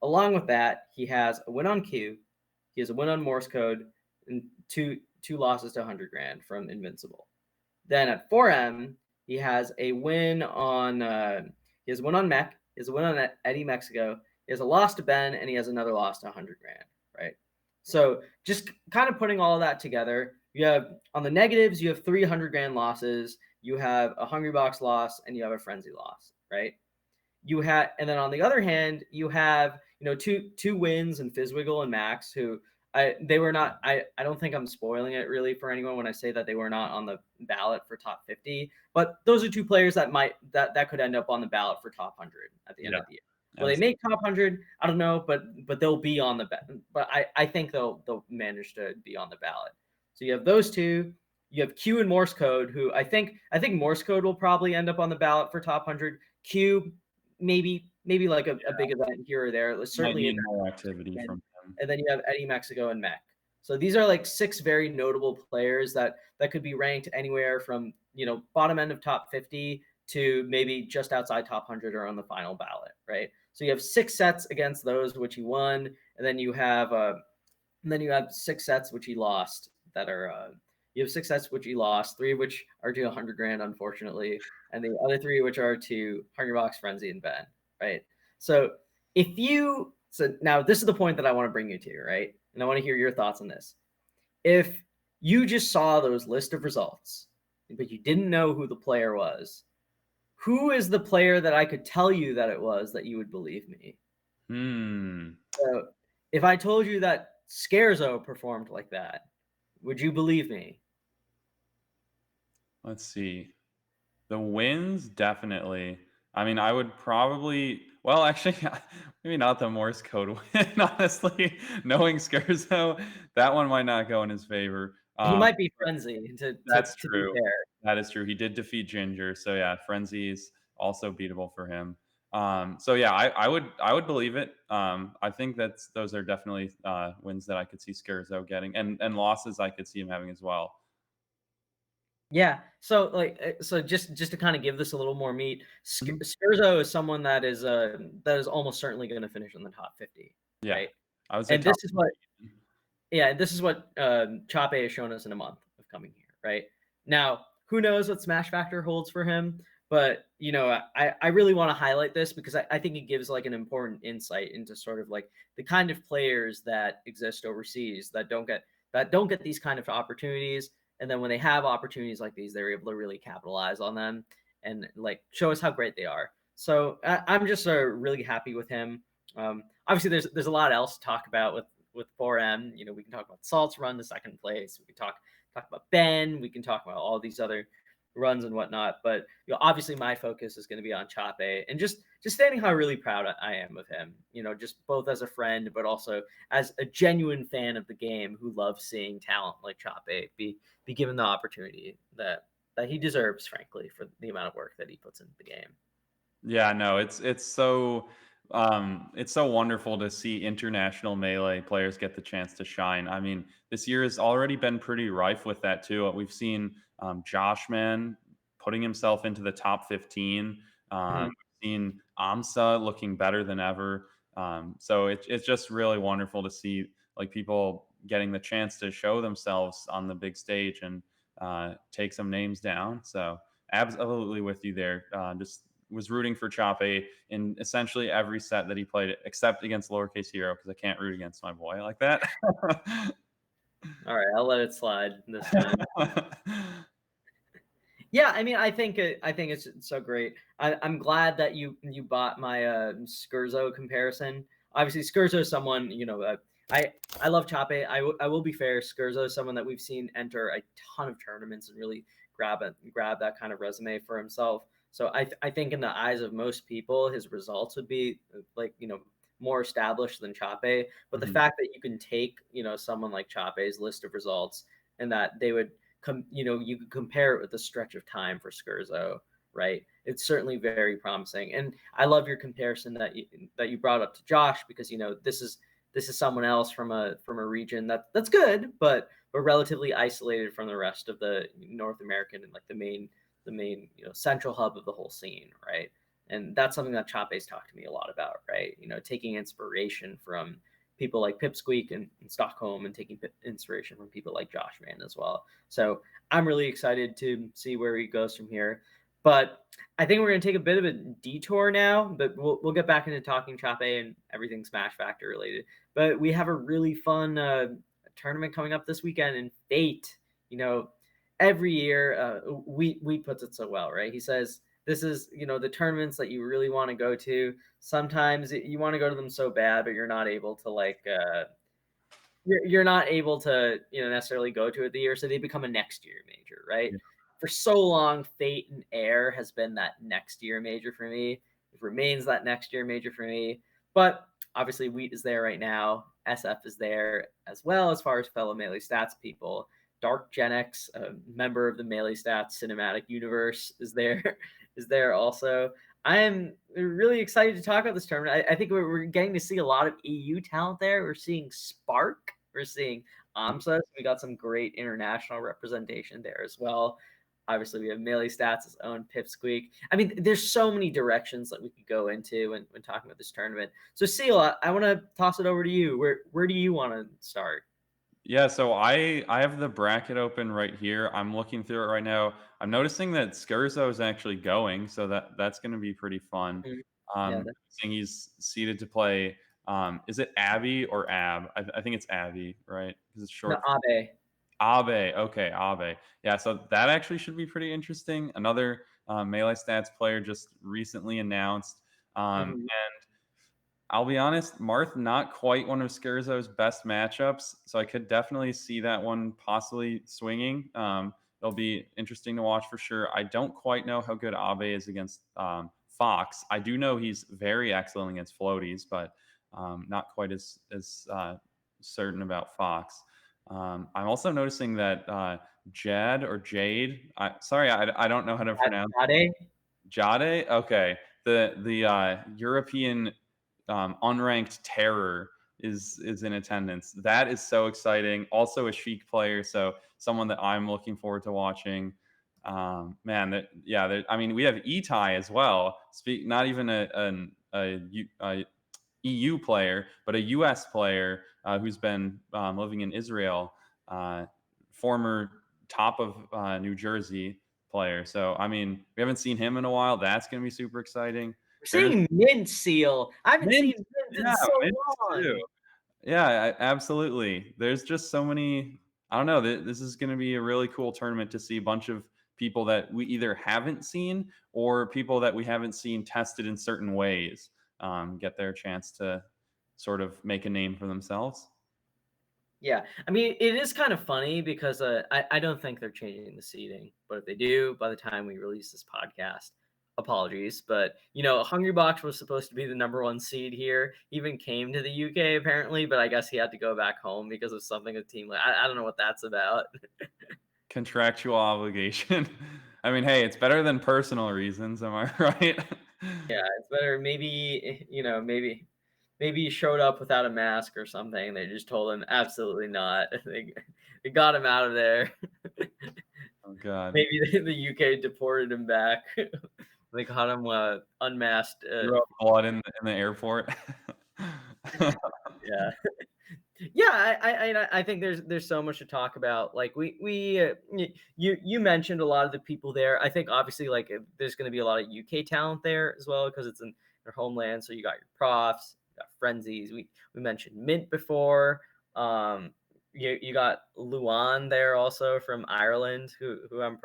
Along with that, he has a win on Q, he has a win on Morse Code, and two losses to 100 grand from Invincible. Then at 4M, he has a win on he has one on Mech, he has a win on Eddie Mexico, he has a loss to Ben, and he has another loss to 100 grand, right? So just kind of putting all of that together, you have on the negatives, you have 300 grand losses, you have a Hungry Box loss, and you have a Frenzy loss, right? And then on the other hand, you have two wins in Fizzwiggle and Max, who they were not. I don't think I'm spoiling it really for anyone when I say that they were not on the ballot for top 50. But those are two players that could end up on the ballot for top 100 at the end Yeah, of the year. Will they absolutely. make top 100? I don't know, but they'll be on the ballot. But I think they'll manage to be on the ballot. So you have those two. You have Q and Morse Code, who I think Morse Code will probably end up on the ballot for top 100. Q maybe like a big event here or there. Might Certainly, need more activity from him. and then you have Eddie Mexico and Mech. So these are like six very notable players that could be ranked anywhere from bottom end of top 50 to maybe just outside top 100 or on the final ballot, right? So you have six sets against those which he won, and then you have six sets which he lost that are you have six sets which he lost, three of which are to 100 grand, unfortunately, and the other three which are to Hungrybox, Frenzy, and Ben, right? So so now this is the point that I want to bring you to, right? And I want to hear your thoughts on this. If you just saw those list of results, but you didn't know who the player was, who is the player that I could tell you that it was that you would believe me? Hmm. So, if I told you that Scherzo performed like that, would you believe me? Let's see. The wins, definitely. I mean, I would probably well, actually, maybe not the Morse code win, honestly. Knowing Scherzo, that one might not go in his favor. He might be But frenzy that's to be true. fair. That is true. He did defeat Ginger, so yeah, Frenzy is also beatable for him. So yeah, I would believe it. I think those are definitely wins that I could see Scherzo getting, and losses I could see him having as well. Yeah. So so just to kind of give this a little more meat, Mhm. Scherzo is someone that is almost certainly going to finish in the top 50, Yeah, right? I would say And top this is what 50. Yeah, this is what Choppe has shown us in a month of coming here, right? Now, who knows what Smash Factor holds for him, but I really want to highlight this because I think it gives like an important insight into sort of like the kind of players that exist overseas that don't get these kind of opportunities, and then when they have opportunities like these, they're able to really capitalize on them and like show us how great they are. So I'm just really happy with him. Obviously, there's a lot else to talk about with 4M. We can talk about Salt's run to second place. We can talk about Ben. We can talk about all these other runs and whatnot. But obviously, my focus is going to be on Choppe and just stating how really proud I am of him. Just both as a friend, but also as a genuine fan of the game who loves seeing talent like Choppe be given the opportunity that he deserves, frankly, for the amount of work that he puts into the game. Yeah, no, it's so wonderful to see international melee players get the chance to shine. I mean, this year has already been pretty rife with that too. We've seen Josh Man putting himself into the top 15. Mhm. We've seen Amsa looking better than ever. So it's just really wonderful to see like people getting the chance to show themselves on the big stage and take some names down. So absolutely with you there. Just was rooting for Choppe in essentially every set that he played, except against Lowercase Hero because I can't root against my boy like that. All right, I'll let it slide this time. Yeah, I mean, I think it's so great. I'm glad that you bought my Scherzo comparison. Obviously, Scherzo is someone I love Choppe. I will be fair. Scherzo is someone that we've seen enter a ton of tournaments and really grab that kind of resume for himself. So I think in the eyes of most people, his results would be like more established than Choppe. But the Mhm. fact that you can take someone like Choppe's list of results and that they would you could compare it with the stretch of time for Scherzo, right? It's certainly very promising, and I love your comparison that you brought up to Josh because this is someone else from a region that's good, but relatively isolated from the rest of the North American and like the main central hub of the whole scene, right? And that's something that Choppe's talked to me a lot about, right? Taking inspiration from people like Pipsqueak in Stockholm and taking inspiration from people like Josh Man as well. So I'm really excited to see where he goes from here. But I think we're going to take a bit of a detour now, but we'll get back into talking Choppe and everything Smash Factor related. But we have a really fun tournament coming up this weekend in Fate. Every year we puts it so well, right? He says this is the tournaments that you really want to go to. Sometimes you want to go to them so bad, but you're not able to you're not able to necessarily go to it the year, so they become a next year major, right? Yeah. For so long, Fate and Air has been that next year major for me. It remains that next year major for me. But obviously, Wheat is there right now. SF is there as well as far as fellow Melee Stats people. Dark Gen X, a member of the Melee Stats cinematic universe, is there is there also. I am really excited to talk about this tournament. I think we're getting to see a lot of EU talent there. We're seeing Spark. We're seeing AMSA. So we got some great international representation there as well. Obviously, we have Melee Stats' own Pipsqueak. I mean, there's so many directions that we could go into when talking about this tournament. So, Seal, I want to toss it over to you. Where do you want to start? Yeah, so I have the bracket open right here. I'm looking through it right now. I'm noticing that Scherzo is actually going, so that's going to be pretty fun. Mhm. Yeah, Seeing he's seated to play. Is it Abby or Ab? I think it's Abby, right? Because it's no, short. Abe. Abe. Okay, Abe. Yeah, so that actually should be pretty interesting. Another Melee Stats player just recently announced. Mhm. I'll be honest, Marth not quite one of Scherzo's best matchups, so I could definitely see that one possibly swinging. It'll be interesting to watch for sure. I don't quite know how good Abe is against Fox. I do know he's very excellent against floaties, but not quite as certain about Fox. I'm also noticing that Jad or Jade. I don't know how to pronounce Ade? Jade. Okay, the European unranked terror is in attendance. That is so exciting. Also a Sheik player, so someone that I'm looking forward to watching. Man, I mean, we have Itai as well. Not even a EU player, but a US player who's been living in Israel, uh, former top of New Jersey player. So, I mean, we haven't seen him in a while. That's going to be super exciting. We're There just seeing Mint Seal. I haven't Mint, seen Mint in yeah, so Mint too. long. Yeah, absolutely. There's just so many. I don't know. This is going to be a really cool tournament to see a bunch of people that we either haven't seen or people that we haven't seen tested in certain ways get their chance to sort of make a name for themselves. Yeah, I mean, it is kind of funny because I don't think they're changing the seating, but if they do, by the time we release this podcast, apologies. But Hungry Box was supposed to be the number one seed here. He even came to the UK apparently, but I guess he had to go back home because of something with team. I don't know what that's about. Contractual obligation. I mean, hey, it's better than personal reasons. Am I right? Yeah, it's better. Maybe maybe he showed up without a mask or something. They just told him absolutely not. They got him out of there. Oh God. Maybe the UK deported him back. They caught him unmasked. Threw up blood in the airport. Yeah, yeah. I think there's so much to talk about. Like you mentioned a lot of the people there. I think obviously like there's going to be a lot of UK talent there as well because it's in their homeland. So you got your profs, you got frenzies. We mentioned Mint before. Um, you got Luan there also from Ireland, who I'm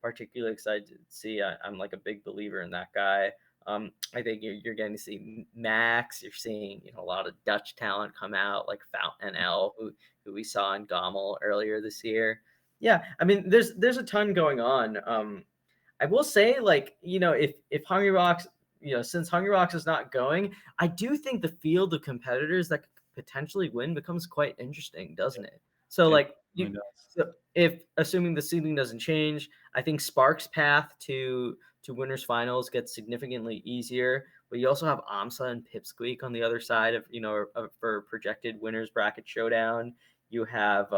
particularly excited to see. I'm like a big believer in that guy. I think you're getting to see Max. You're seeing a lot of Dutch talent come out, like Fountain L, who we saw in Gommel earlier this year. Yeah, I mean, there's a ton going on. I will say, like if Hungry Rocks, since Hungry Rocks is not going, I do think the field of competitors that could potentially win becomes quite interesting, doesn't it? So It like definitely does. so if assuming the seeding doesn't change, I think Sparks' path to winners finals gets significantly easier. But you also have AMSA and Pipsqueak on the other side of for projected winners bracket showdown. You have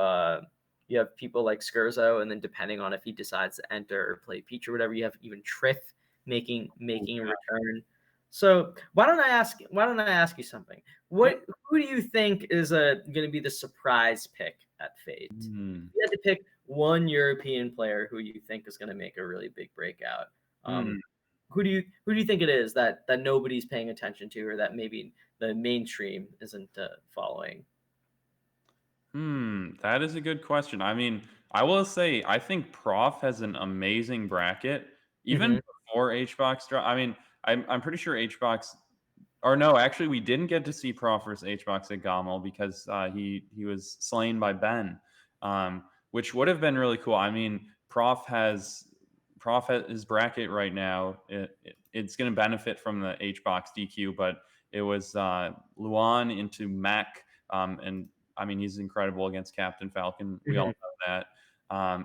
people like Scherzo, and then depending on if he decides to enter or play Peach or whatever, you have even Triff making a return. So why don't I ask you something? Yeah. Who do you think is going to be the surprise pick at Fate? Hmm. You had to pick one European player who you think is going to make a really big breakout. Hmm. Who do you think it is that nobody's paying attention to, or that maybe the mainstream isn't following? That is a good question. I mean, I will say I think Prof has an amazing bracket. Even Hmm. before HBox drop. I mean, I'm pretty sure HBox or no, actually we didn't get to see Prof versus HBox at Gommel because he was slain by Ben. Which would have been really cool. I mean, Prof has his bracket right now. It's going to benefit from the HBox DQ, but it was Luan into Mac, and I mean he's incredible against Captain Falcon. We all Hmm. know that.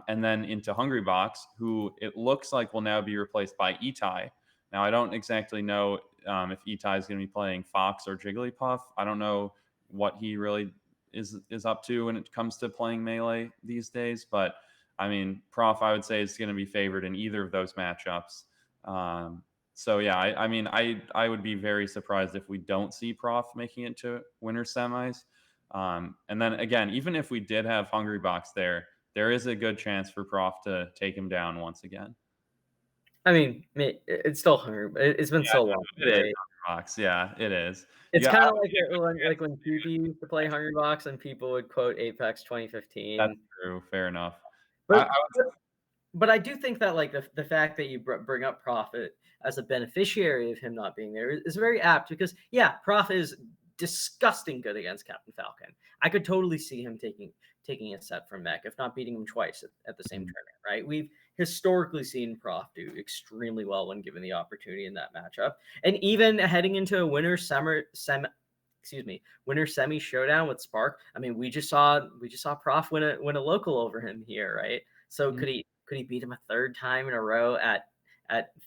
And then into Hungry Box, who it looks like will now be replaced by Itai. Now I don't exactly know if Itai is going to be playing Fox or Jigglypuff. I don't know what he really is up to when it comes to playing melee these days, but I mean, Prof, I would say is going to be favored in either of those matchups. Um, so yeah, I mean, I would be very surprised if we don't see Prof making it to winner semis. And then again, even if we did have Hungry Box there is a good chance for Prof to take him down once again. I mean, it's still hungry, but it's been Yeah, so long, it is right? Hungry Box. Yeah, it is. You It's got, kind I of don't like think there's a chance when PP used to play Hungry Box and people would quote Apex that's 2015. true. Fair enough. I But but I do think that like the fact that you bring up Prophet as a beneficiary of him not being there is very apt because yeah, Prof is disgusting good against Captain Falcon. I could totally see him taking a set from Mech, if not beating him twice at the same Mhm. tournament. Right? We've historically seen Prof do extremely well when given the opportunity in that matchup, and even heading into a winner semi showdown with Spark. I mean, we just saw Prof win a local over him here, right? So Mhm. could he beat him a third time in a row at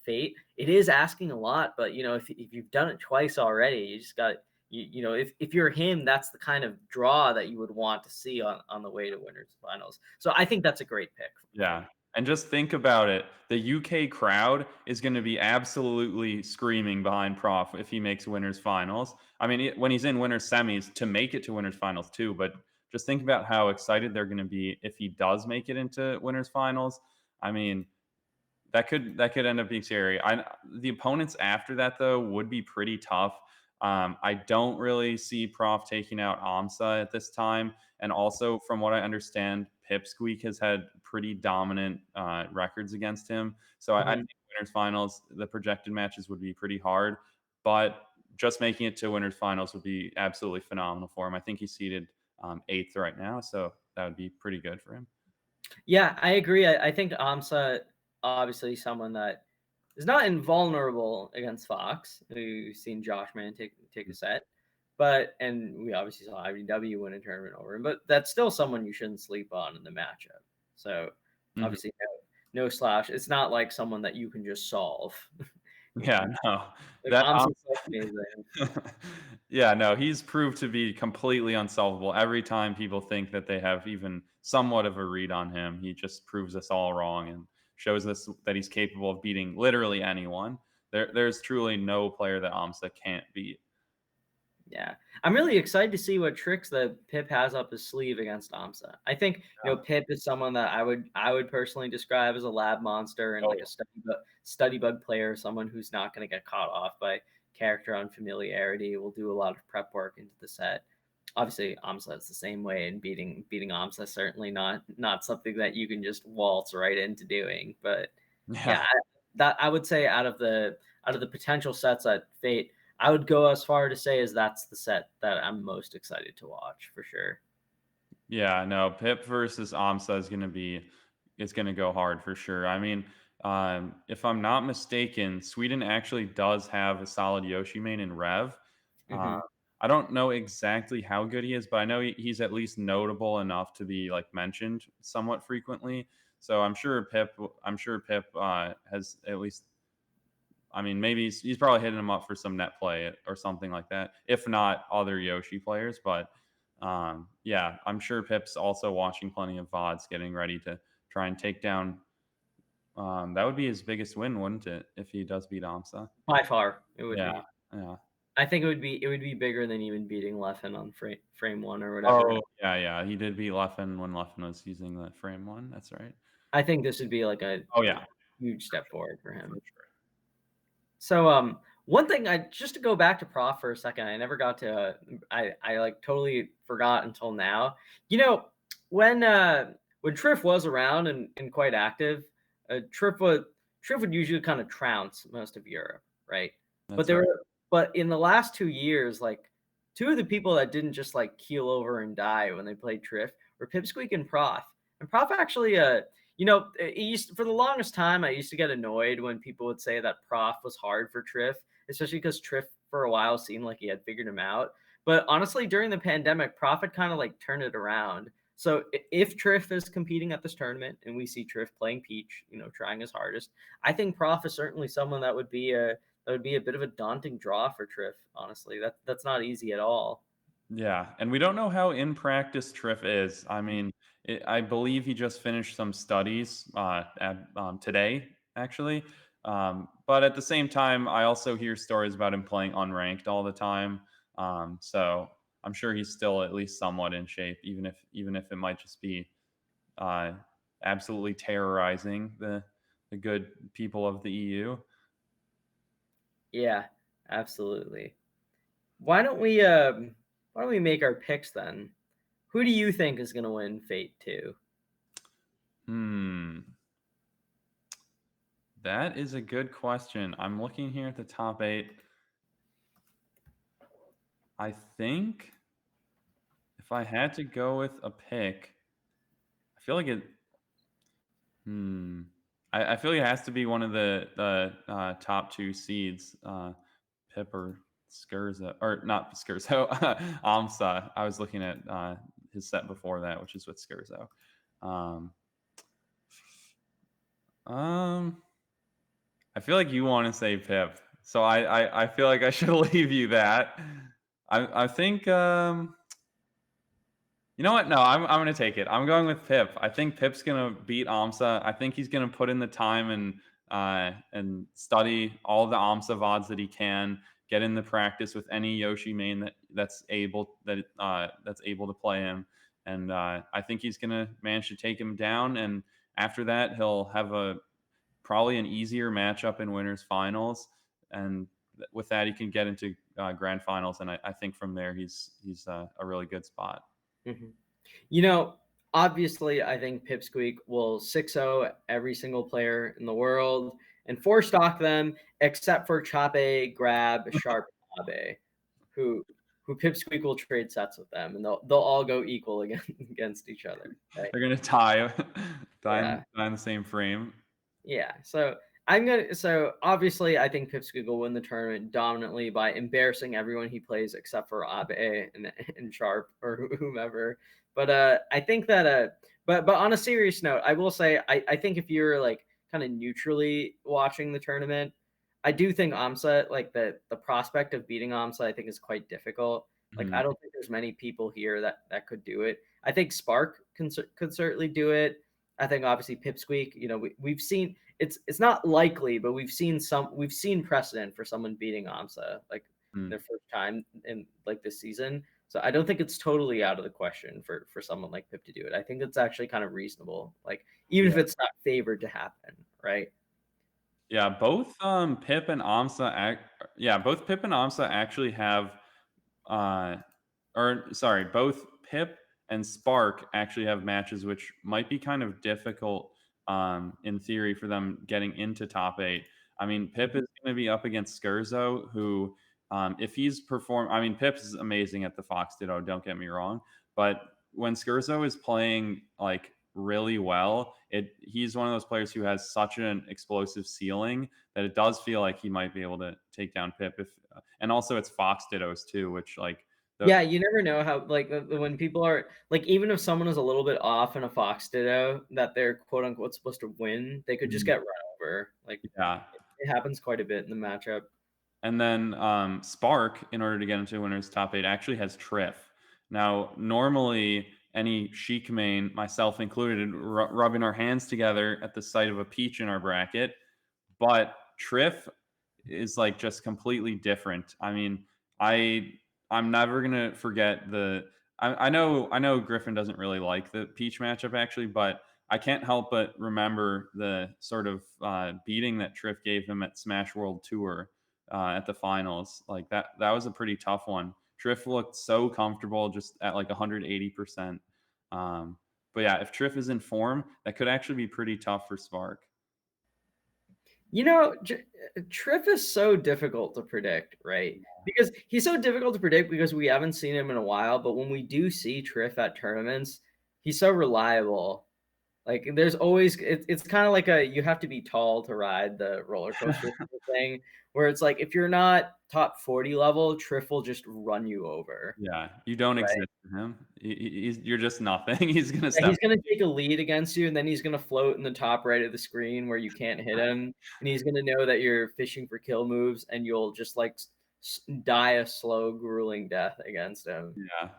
Fate? It is asking a lot, but if you've done it twice already, you just got if you're him, that's the kind of draw that you would want to see on the way to winners finals. So I think that's a great pick from Yeah, you. and just think about it. The UK crowd is gonna be absolutely screaming behind Prof if he makes winners finals. I mean, when he's in winners semis to make it to winners finals too, but just think about how excited they're gonna be if he does make it into winners finals. I mean, that could end up being scary. The opponents after that though would be pretty tough. I don't really see Prof taking out Amsa at this time, and also from what I understand, Pipsqueak has had pretty dominant records against him. So I Mhm. think winners finals, the projected matches would be pretty hard, but just making it to winners finals would be absolutely phenomenal for him. I think he's seated eighth right now, so that would be pretty good for him. Yeah, I agree. I think Amsa obviously someone that is not invulnerable against Fox. We've seen Josh Man take a set, but and we obviously saw IBW win a tournament over him. But that's still someone you shouldn't sleep on in the matchup. So Mhm. obviously no slash. It's not like someone that you can just solve. Yeah, no, Like that Amsa's so amazing. Yeah, no, he's proved to be completely unsolvable. Every time people think that they have even somewhat of a read on him, he just proves us all wrong and shows us that he's capable of beating literally anyone. There's truly no player that Amsa can't beat. Yeah, I'm really excited to see what tricks that Pip has up his sleeve against Amsa. I think Yeah. Pip is someone that I would personally describe as a lab monster and Oh, like a study bug player, someone who's not going to get caught off by character unfamiliarity. Will do a lot of prep work into the set. Obviously, Amsa is the same way, and beating Amsa certainly not something that you can just waltz right into doing. But yeah, yeah. that I would say out of the potential sets at Fate. I would go as far to say as that's the set that I'm most excited to watch for sure. Yeah, no, Pip versus Amsa is gonna go hard for sure. I mean, if I'm not mistaken, Sweden actually does have a solid Yoshi main in Rev. Uh, Hmm. I don't know exactly how good he is, but I know he's at least notable enough to be like mentioned somewhat frequently. So I'm sure Pip has at least. I mean, maybe he's probably hitting him up for some net play or something like that. If not other Yoshi players, but yeah, I'm sure Pip's also watching plenty of VODs, getting ready to try and take down. That would be his biggest win, wouldn't it? If he does beat Amsa. By far, it would Yeah, be. yeah. I think it would be bigger than even beating Leffen on frame one or whatever. Oh, yeah, yeah. He did beat Leffen when Leffen was using the frame one. That's right. I think this would be like a Oh yeah, huge step forward for for him. sure. So one thing I just to go back to Prof for a second, I never got to I like totally forgot until now. You know, when Triff was around and quite active, Triff would usually kind of trounce most of Europe, right? But That's there right. were but in the last 2 years, like two of the people that didn't just like keel over and die when they played Triff were Pipsqueak and Prof. And Prof actually for the longest time, I used to get annoyed when people would say that Prof was hard for Triff, especially because Triff for a while seemed like he had figured him out. But honestly, during the pandemic, Prof had kind of like turned it around. So if Triff is competing at this tournament and we see Triff playing Peach, trying his hardest, I think Prof is certainly someone that would be a bit of a daunting draw for Triff. Honestly, that's not easy at all. Yeah, and we don't know how in practice Triff is. I mean, I believe he just finished some studies today, actually. But at the same time, I also hear stories about him playing unranked all the time. So I'm sure he's still at least somewhat in shape, even if it might just be uh, absolutely terrorizing the good people of the EU. Yeah, absolutely. Why don't we make our picks then? Who do you think is going to win Fate 2? Hmm. That is a good question. I'm looking here at the top 8. I think if I had to go with a pick, I feel like it hmm. I feel like it has to be one of the top 2 seeds, Pip or Scherzo, or not Scherzo, Amsa. I was looking at, his set before that, which is with Scherzo. Um, um, I feel like you wanna say Pip, so I feel like I should leave you that. I think, you know what? No, I'm gonna take it. I'm going with Pip. I think Pip's gonna beat Amsa. I think he's gonna put in the time and study all the Amsa VODs that he can. Get in the practice with any Yoshi main that's able to play him, and I think he's gonna manage to take him down. And after that, he'll have a probably an easier matchup in winners finals, and with that, he can get into grand finals. And I think from there, he's a really good spot. Mhm. You know, obviously, I think Pipsqueak will 6-0 every single player in the world and four stock them, except for Choppe, Grab, Sharp, and Abe, who Pipsqueak will trade sets with them, and they'll all go equal against each other. Right? They're gonna tie, Yeah. die in the same frame. Yeah. So I'm gonna. So obviously, I think Pipsqueak will win the tournament dominantly by embarrassing everyone he plays except for Abe and Sharp or whomever. But I think that but on a serious note, I will say I think if you're like kind of neutrally watching the tournament, I do think Amsa like the prospect of beating Amsa I think is quite difficult. Like I Mhm. don't think there's many people here that could do it. I think Spark could certainly do it. I think obviously Pipsqueak, we've seen it's not likely, but we've seen precedent for someone beating Amsa like Mm. their first time in like this season. So I don't think it's totally out of the question for someone like Pip to do it. I think it's actually kind of reasonable, like even if Yeah. it's not favored to happen, right? Yeah, both, Pip and Amsa both Pip and Amsa actually have, uh or sorry, both Pip and Spark actually have matches which might be kind of difficult, in theory for them getting into top 8. I mean, Pip is gonna be up against Scherzo, who, if he's perform I mean, Pip is amazing at the Fox Ditto, don't get me wrong, but when Scherzo is playing, like, really well, he's one of those players who has such an explosive ceiling that it does feel like he might be able to take down Pip if and also it's Fox Dittos too, which, like, the Yeah, you never know how like when people are like even if someone is a little bit off in a Fox Ditto that they're quote unquote supposed to win, they could just Mhm. get run over. Like Yeah. it happens quite a bit in the matchup. And then Spark, in order to get into winners top 8, actually has Triff. Now, normally, any Chic main, myself included, rubbing our hands together at the sight of a peach in our bracket. But Triff is like just completely different. I mean, I I'm never gonna forget I know Griffin doesn't really like the Peach matchup actually, but I can't help but remember the sort of beating that Triff gave him at Smash World Tour at the finals. Like that was a pretty tough one. Triff looked so comfortable just at like 180%. Um, but yeah, if Triff is in form, that could actually be pretty tough for Spark. You know, Triff is so difficult to predict, right? Because he's so difficult to predict because we haven't seen him in a while. But when we do see Triff at tournaments, he's so reliable. Like there's always it's kind of like a you have to be tall to ride the roller coaster thing, where it's like if you're not top 40 level, Triff will just run you over. Yeah, you don't Right? exist for him. You're just nothing. He's gonna Yeah, step. he's gonna take a lead against you, and then he's gonna float in the top right of the screen where you can't hit him, and he's gonna know that you're fishing for kill moves, and you'll just like die a slow, grueling death against him. Yeah.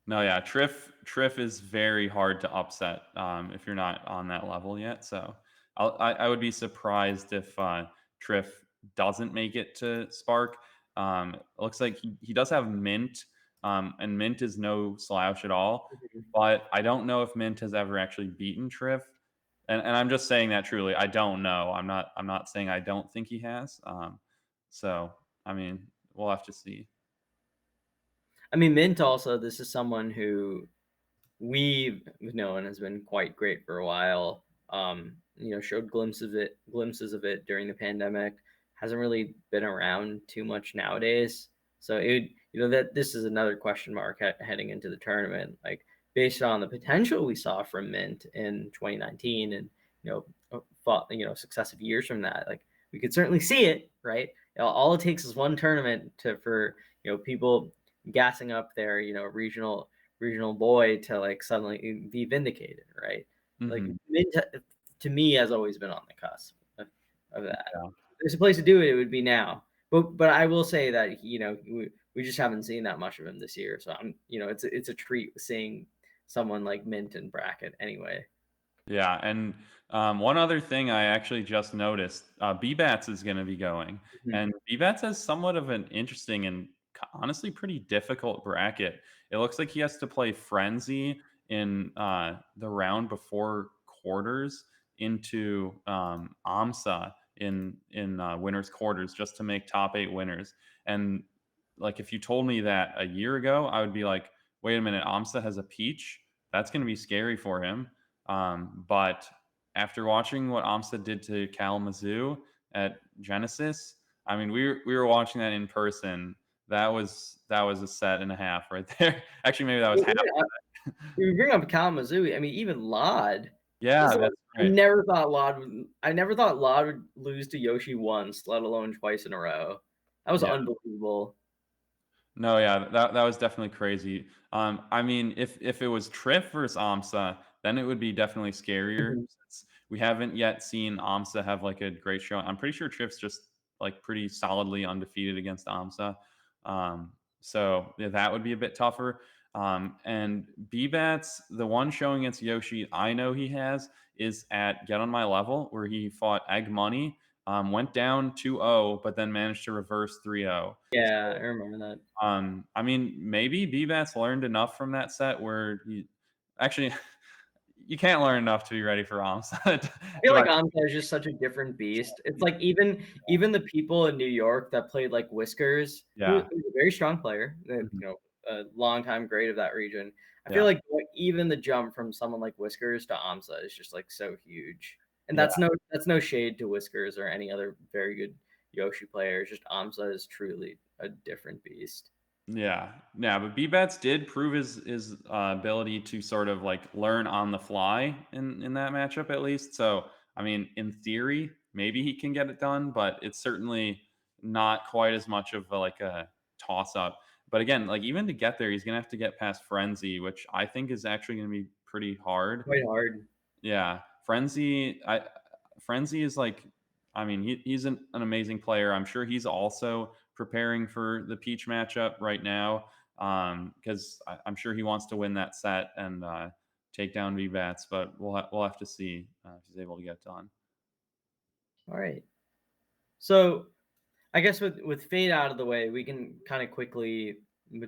No, yeah. Triff is very hard to upset if you're not on that level yet. So I would be surprised if Triff doesn't make it to Spark. It looks like he does have Mint, and Mint is no slouch at all. But I don't know if Mint has ever actually beaten Triff. And I'm just saying that truly. I don't know. I'm not saying I don't think he has. So I mean, we'll have to see. I mean, Mint also. This is someone who we've known has been quite great for a while. Showed glimpses of it during the pandemic. Hasn't really been around too much nowadays. So that this is another question mark heading into the tournament. Like based on the potential we saw from Mint in 2019 and successive years from that, like we could certainly see it, right? All it takes is one tournament for people gassing up their regional boy to like suddenly be vindicated, right? Like Hmm. Mint to me has always been on the cusp of that. Yeah. There's a place to do it, it would be now. But I will say that we just haven't seen that much of him this year. So it's a treat seeing someone like Mint and bracket anyway. Yeah, and one other thing I actually just noticed, BBATS is going to be going, Mhm. and BBATS has somewhat of an interesting and honestly pretty difficult bracket. It looks like he has to play Frenzy in the round before quarters into AMSA in winners quarters just to make top 8 winners. And like if you told me that a year ago, I would be like, wait a minute, AMSA has a peach. That's going to be scary for him. But after watching what Amstead did to Kalamazoo at Genesis, I mean, we were watching that in person. That was a set and a half right there. Actually, maybe that was half. You bring up Kalamazoo. I mean, even Lod. Yeah, Listen, that's right. I never thought Lod would lose to Yoshi once, let alone twice in a row. That was Yeah. unbelievable. No, yeah, that was definitely crazy. I mean, if it was Triff versus Amsa, then it would be definitely scarier Mhm. since we haven't yet seen Amsa have like a great show. I'm pretty sure Triff's just like pretty solidly undefeated against Amsa. So yeah, that would be a bit tougher. And BBAT's the one showing against Yoshi I know he has is at Get on My Level where he fought Egg Money, went down 2-0, but then managed to reverse 3-0. Yeah, I remember that. I mean, maybe BBAT's learned enough from that set where you actually you can't learn enough to be ready for Amsa. I feel To like my Anka is just such a different beast. It's like even the people in New York that played like Whiskers, yeah, who's a very strong player, mhm, a longtime great of that region. I feel yeah, like even the jump from someone like Whiskers to Amsa is just like so huge. And yeah, that's no shade to Whiskers or any other very good Yoshi player. It's just Amsa is truly a different beast. yeah, yeah. But BBAT's did prove his ability to sort of like learn on the fly in that matchup at least. So I mean, in theory, maybe he can get it done, but it's certainly not quite as much of like a toss up. But again, like even to get there, he's gonna have to get past Frenzy, which I think is actually gonna be pretty hard. Quite hard. Yeah, Frenzy is like, I mean, he's an amazing player. I'm sure he's also preparing for the Peach matchup right now because I'm sure he wants to win that set and take down VBATs. But we'll have to see if he's able to get done. All right. So I guess with Fade out of the way, we can kind of quickly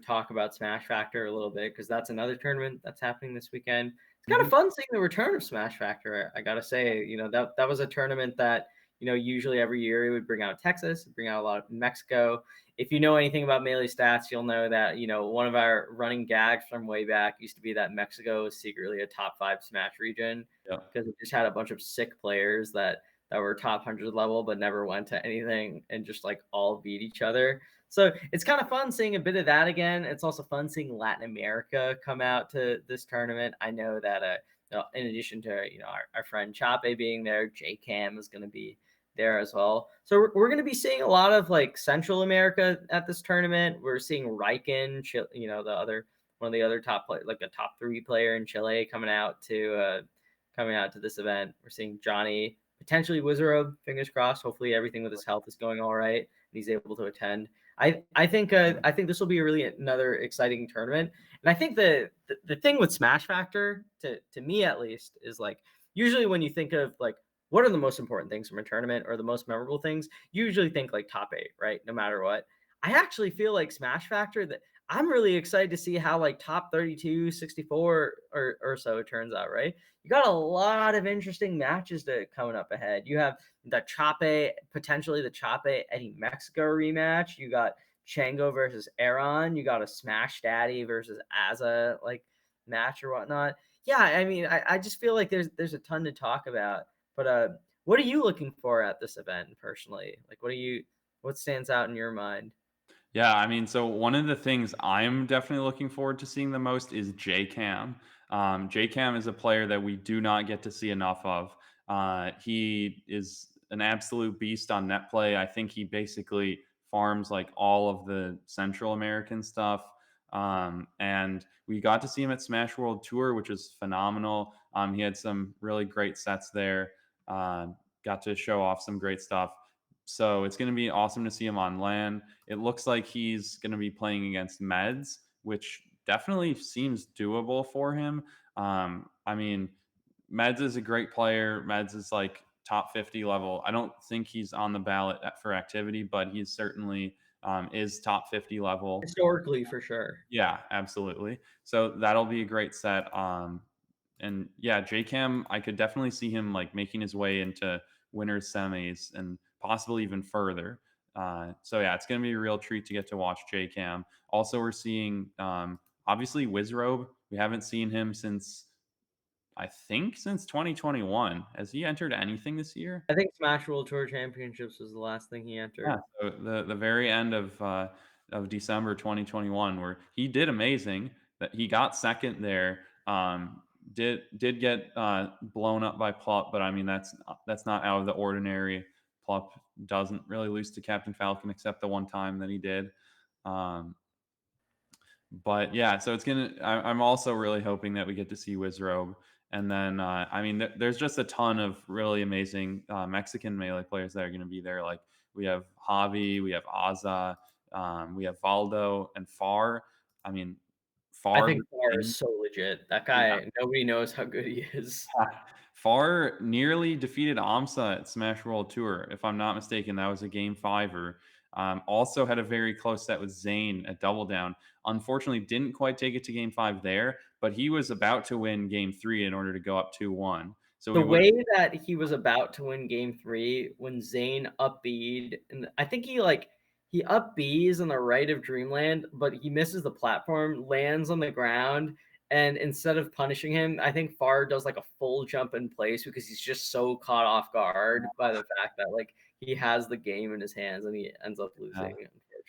talk about Smash Factor a little bit because that's another tournament that's happening this weekend. It's kind Hmm. of fun seeing the return of Smash Factor. I gotta say, that was a tournament that usually every year it would bring out Texas, bring out a lot of Mexico. If you know anything about Melee stats, you'll know that one of our running gags from way back used to be that Mexico is secretly a top 5 Smash region Yeah, because it just had a bunch of sick players that were top 100 level but never went to anything and just like all beat each other. So it's kind of fun seeing a bit of that again. It's also fun seeing Latin America come out to this tournament. I know that in addition to our friend Choppe being there, J Cam is going to be there as well. So we're going to be seeing a lot of like Central America at this tournament. We're seeing Riken, the other one of the other top play, like a top 3 player in Chile coming out to this event. We're seeing Johnny, potentially Wizard, fingers crossed. Hopefully everything with his health is going all right and he's able to attend. I think this will be a really another exciting tournament. And I think the thing with Smash Factor to me at least is like usually when you think of like what are the most important things from a tournament or the most memorable things, you usually think like top 8, right? No matter what. I actually feel like Smash Factor that I'm really excited to see how like top 32, 64 or so it turns out, right? You got a lot of interesting matches coming up ahead. You have the Choppe, potentially the Choppe Eddie Mexico rematch. You got Chango versus Aaron. You got a Smash Daddy versus Aza. Like match or whatnot. Yeah, I mean, I just feel like there's a ton to talk about. But what are you looking for at this event personally? Like, what stands out in your mind? Yeah, I mean, so one of the things I'm definitely looking forward to seeing the most is JCam. JCam is a player that we do not get to see enough of. He is an absolute beast on net play. I think he basically farms like all of the Central American stuff. And we got to see him at Smash World Tour, which is phenomenal. He had some really great sets there. Uh, got to show off some great stuff. So it's going to be awesome to see him on LAN. It looks like he's going to be playing against Meds, which definitely seems doable for him. I mean, Meds is a great player. Meds is like top 50 level. I don't think he's on the ballot for activity, but he's certainly is top 50 level. Historically, for sure. Yeah, absolutely. So that'll be a great set. And yeah, JCam, I could definitely see him like making his way into winners semis and possibly even further. So yeah, it's going to be a real treat to get to watch JCam. Also, we're seeing obviously Wizrobe. We haven't seen him since I think since 2021. Has he entered anything this year? I think Smash World Tour Championships was the last thing he Yeah, entered. so the very end of December 2021, where he did amazing. That he got second there. Did get blown up by Plup, but I mean that's not out of the ordinary. Plup doesn't really lose to Captain Falcon except the one time that he did. Um, but yeah, so it's gonna. I'm also really hoping that we get to see Wizrobe, and then I mean, there's just a ton of really amazing Mexican melee players that are going to be there. Like we have Javi, we have Aza, we have Valdo and Far. I mean, I Far. think Far is so legit. That Yeah, guy, nobody knows how good he is. Far nearly defeated Amsa at Smash World Tour, if I'm not mistaken. That was a game fiver. Also had a very close set with Zane at Double Down. Unfortunately, didn't quite take it to game five there, but he was about to win game three in order to go up 2-1. So The we would. way that he was about to win game 3 when Zayn up B'd, and I think he up B's on the right of Dreamland, but he misses the platform, lands on the ground, and instead of punishing him, I think Far does like a full jump in place because he's just so caught off guard by the fact that like he has the game in his hands and he ends up losing,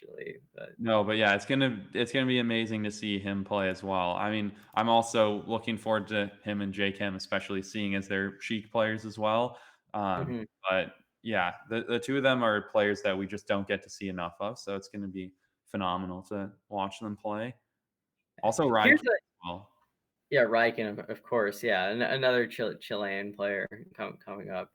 unfortunately. But No, but yeah, it's gonna be amazing to see him play as well. I mean, I'm also looking forward to him and J-Chem, especially seeing as they're Sheik players as well. mhm. But yeah, the two of them are players that we just don't get to see enough of, so it's gonna be phenomenal to watch them play. Also, Raikou Here's as a well. Yeah, Riken, of course. Yeah, another Chilean player coming up.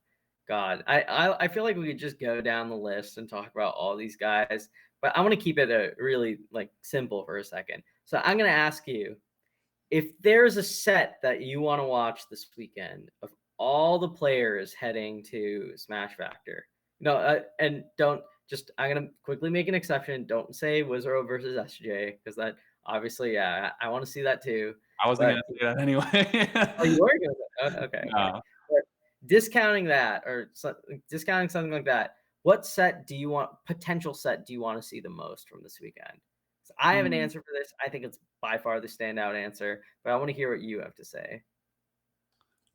God, I feel like we could just go down the list and talk about all these guys, but I want to keep it a really like simple for a second. So I'm gonna ask you if there's a set that you want to watch this weekend of all the players heading to Smash Factor. No, and don't just. I'm gonna quickly make an exception. Don't say Wizard versus SJ because that obviously, yeah, I want to see that too. I wasn't But gonna say that anyway. oh, you were gonna. Okay, okay. No. But discounting that or discounting something like that, what set do you want? Potential set do you want to see the most from this weekend? So I have an Hmm. answer for this. I think it's by far the standout answer, but I want to hear what you have to say.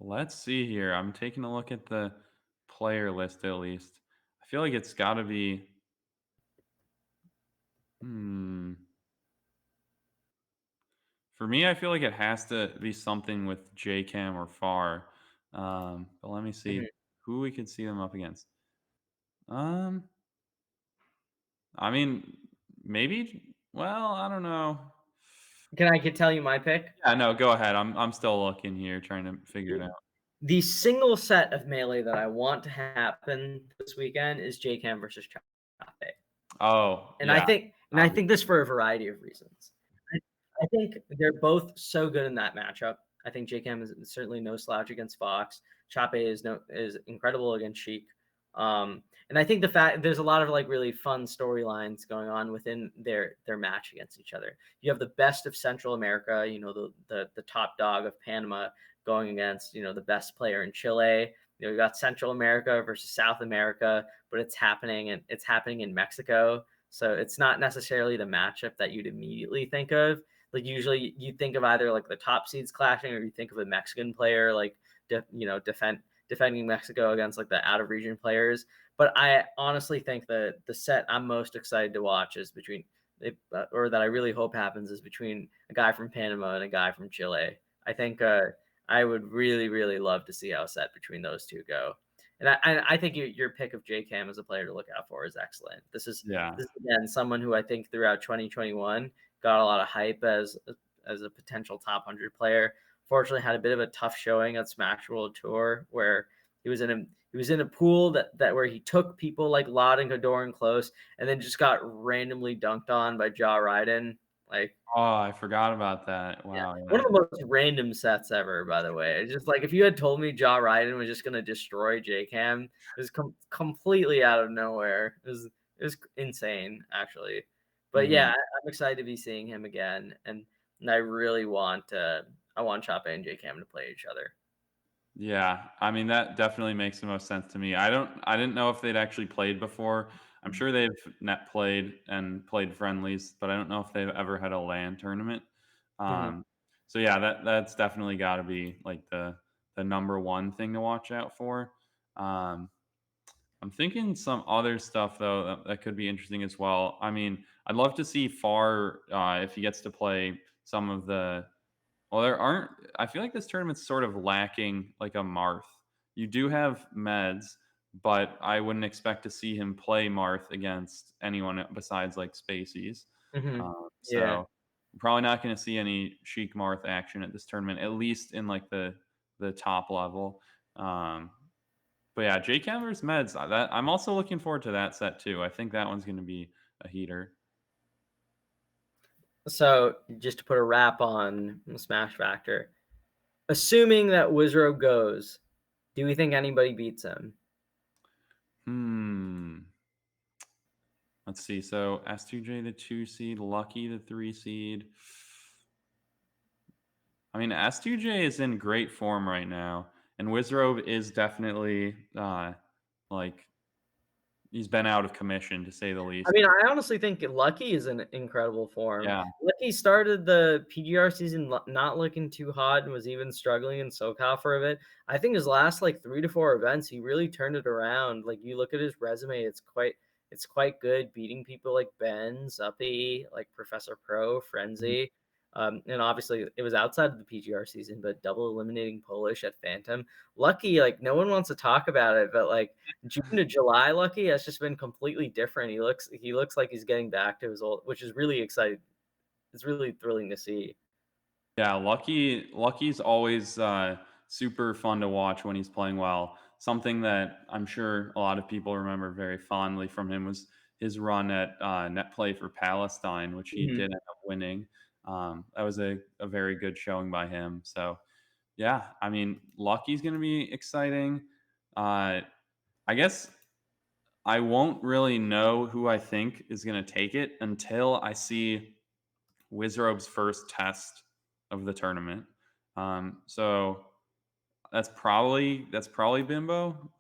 Let's see here. I'm taking a look at the player list at least. I feel like it's got to be. Hmm. For me, I feel like it has to be something with JCam or Far. But let me see Mhm. who we could see them up against. Um, I mean, maybe. Well, I don't know. Can I tell you my pick? Yeah, no, go ahead. I'm still looking here, trying to figure it out. The single set of melee that I want to happen this weekend is JCam versus Choppe. Oh, And I yeah, think and I obviously. think this for a variety of reasons. I, I think they're both so good in that matchup. I think JCam is certainly no slouch against Fox. Choppe is incredible against Sheik. And I think the fact there's a lot of like really fun storylines going on within their match against each other. You have the best of Central America, the top dog of Panama going against, the best player in Chile. You got Central America versus South America, but it's happening in Mexico. So it's not necessarily the matchup that you'd immediately think of. like usually you think of either like the top seeds clashing, or you think of a Mexican player like defending Mexico against like the out of region players. But I honestly think that the set I'm most excited to watch is between or that I really hope happens is between a guy from Panama and a guy from Chile. I think I would really, really love to see how a set between those two go. And I think your pick of J Cam as a player to look out for is excellent. Yeah. This is again someone who I think throughout 2021 got a lot of hype as a potential top 100 player. Fortunately, had a bit of a tough showing at Smash World Tour where he was in a pool that where he took people like Lod and Godoran close, and then just got randomly dunked on by Ja Ryden. Like, Oh, I forgot about that. yeah, Wow. one Yeah. of the most random sets ever, by the way. It's just like if you had told me Ja Ryden was just gonna destroy J Cam, it was completely out of nowhere. It was insane, actually. But yeah, Mhm. I'm excited to be seeing him again, and I really want I want Choppe and J Cam to play each other. Yeah, I mean that definitely makes the most sense to me. I didn't know if they'd actually played before. I'm sure they've net played and played friendlies, but I don't know if they've ever had a LAN tournament. Mhm. Um, so yeah, that's definitely got to be like the number one thing to watch out for. Um, I'm thinking some other stuff though that could be interesting as well. I mean, I'd love to see Far if he gets to play some of the well, there aren't. I feel like this tournament's sort of lacking like a Marth. You do have Meds, but I wouldn't expect to see him play Marth against anyone besides like Spaceys. Mhm. Yeah. So I'm probably not going to see any Sheik Marth action at this tournament, at least in like the top level. Um, but yeah, J Cam versus Meds. That I'm also looking forward to that set too. I think that one's going to be a heater. So just to put a wrap on Smash Factor, assuming that Wizrow goes, do we think anybody beats him? Hmm. Let's see. So S2J the 2 seed, Lucky the 3 seed. I mean, S2J is in great form right now, and Wizrobe is definitely like he's been out of commission to say the I least. mean, I honestly think Lucky is in incredible form. Yeah. Lucky started the PGR season not looking too hot and was even struggling in SoCal for a bit. I think his last like 3 to 4 events, he really turned it around. Like you look at his resume, it's quite good, beating people like Ben, Zuppy, like Professor Pro, Mhm. Frenzy. And obviously it was outside of the PGR season, but double eliminating Polish at Phantom. Lucky, like no one wants to talk about it, but like June to July Lucky has just been completely different. He looks like he's getting back to his old, which is really exciting. It's really thrilling to see. Yeah, Lucky's always super fun to watch when he's playing well. Something that I'm sure a lot of people remember very fondly from him was his run at net play for Palestine, which he Mhm. did end up winning. That was a very good showing by him. So yeah, I mean, Lucky's going to be exciting. Uh, I guess I won't really know who I think is going to take it until I see Wizrobe's first test of the tournament. So that's probably Bimbo.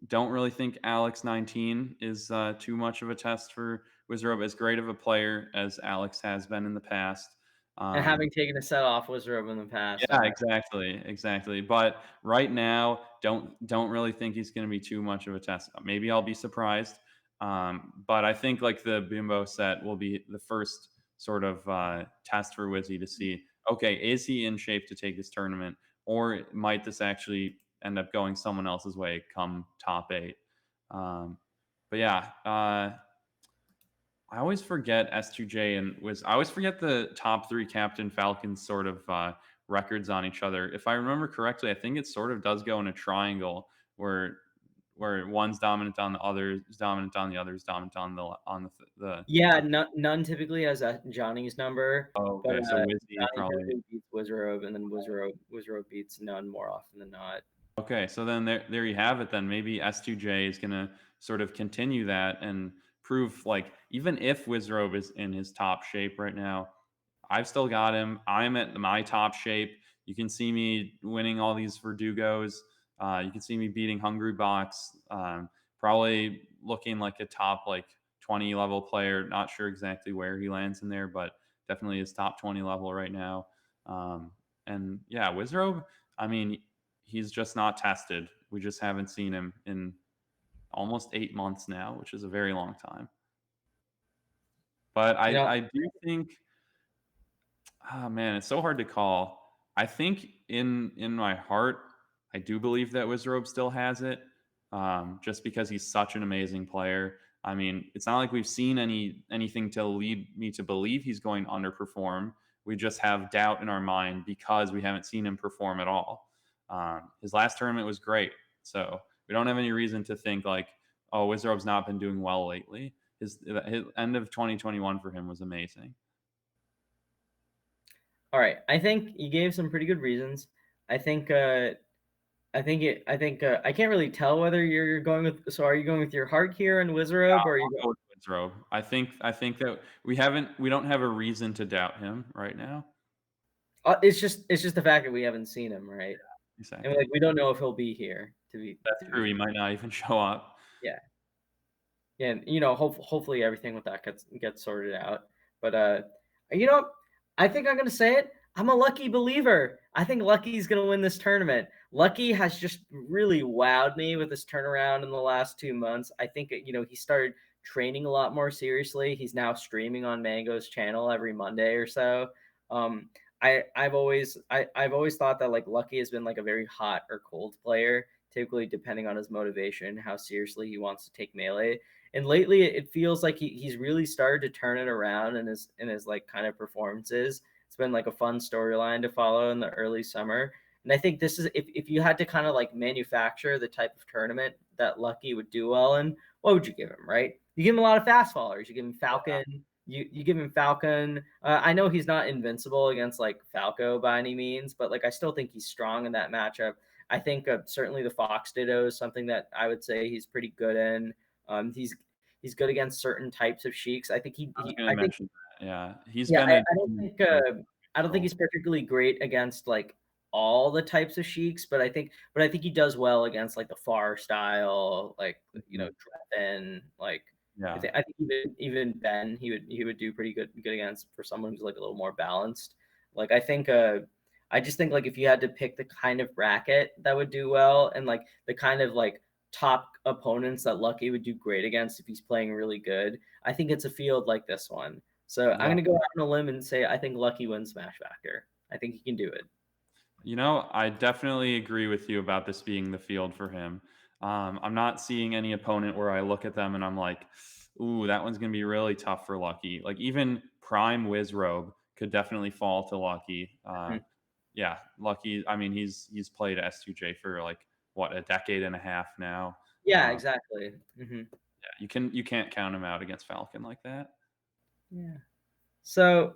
Don't really think Alex 19 is too much of a test for Wizrobe. As great of a player as Alex has been in the past. And Um, having taken a set off was Wizard in the past. yeah, exactly, exactly. But right now, don't really think he's going to be too much of a test. Maybe I'll be surprised. But I think like the Bimbo set will be the first sort of test for Wizzy to see. Okay, is he in shape to take this tournament, or might this actually end up going someone else's way come top eight? Um, but yeah, I always forget S2J and was I always forget the top three Captain Falcons sort of records on each other. If I remember correctly, I think it sort of does go in a triangle where one's dominant on the others, dominant on the others, dominant on the Yeah, none typically has a Johnny's number, oh, but okay. So Wizzy Johnny probably typically beats Wizard, and then Wizard beats none more often than not. okay. So then there you have it. Then maybe S2J is gonna sort of continue that and prove like even if Wizrobe is in his top shape right now, I've still got him. I'm at my top shape. You can see me winning all these Verdugos. You can see me beating Hungry Box. Probably looking like a top like 20 level player. Not sure exactly where he lands in there, but definitely is top 20 level right now. And yeah, Wizrobe, I mean, he's just not tested. We just haven't seen him in almost 8 months now, which is a very long time. But You know, I do think, oh man, it's so hard to call. I think in my heart, I do believe that Wizrobe still has it, just because he's such an amazing player. I mean, it's not like we've seen anything to lead me to believe he's going to underperform. We just have doubt in our mind because we haven't seen him perform at all. His last tournament was great, so we don't have any reason to think like, oh, Wizrobe's not been doing well lately. His end of 2021 for him was amazing. all right. I think you gave some pretty good reasons. I think I can't really tell whether you're going with. So are you going with your heart here and Wizrobe, or are you? I'll go with Withrow. I think that we don't have a reason to doubt him right now. It's just the fact that we haven't seen him, right? And Exactly. like we don't know if he'll be here That's to true. be. He might not even show up. Yeah. Yeah, and hopefully everything with that gets sorted out. But you know, I think I'm gonna say it. I'm a Lucky believer. I think Lucky's gonna win this tournament. Lucky has just really wowed me with his turnaround in the last 2 months. I think he started training a lot more seriously. He's now streaming on Mango's channel every Monday or so. Um, I've always thought that like Lucky has been like a very hot or cold player, typically depending on his motivation, how seriously he wants to take melee. And lately it feels like he's really started to turn it around in his like kind of performances. It's been like a fun storyline to follow in the early summer. And I think this is if you had to kind of like manufacture the type of tournament that Lucky would do well in, what would you give him, right? You give him a lot of fast followers. You give him Falcon. You give him Falcon. I know he's not invincible against like Falco by any means, but like I still think he's strong in that matchup. I think certainly the Fox Ditto is something that I would say he's pretty good in. He's good against certain types of sheiks. I think I was he going I to think mention that. Yeah, he's yeah, been a I don't think he's particularly great against like all the types of sheiks, but I think he does well against like the far style, like Mhm. Dreffen, like Yeah, I think even Ben he would do pretty good against for someone who's like a little more balanced. Like I just think like if you had to pick the kind of bracket that would do well and like the kind of like top opponents that Lucky would do great against if he's playing really good, I think it's a field like this one. So I'm yeah. gonna go out on a limb and say I think Lucky wins Smash Factor. I think he can do it. I definitely agree with you about this being the field for him. I'm not seeing any opponent where I look at them and I'm like, ooh, that one's going to be really tough for Lucky. Like even Prime Wizrobe could definitely fall to Lucky. Mhm. Yeah, Lucky. I mean, he's played S2J for like what, a decade and a half now. Yeah, Uh, exactly. yeah, you can't count him out against Falcon like that. Yeah. So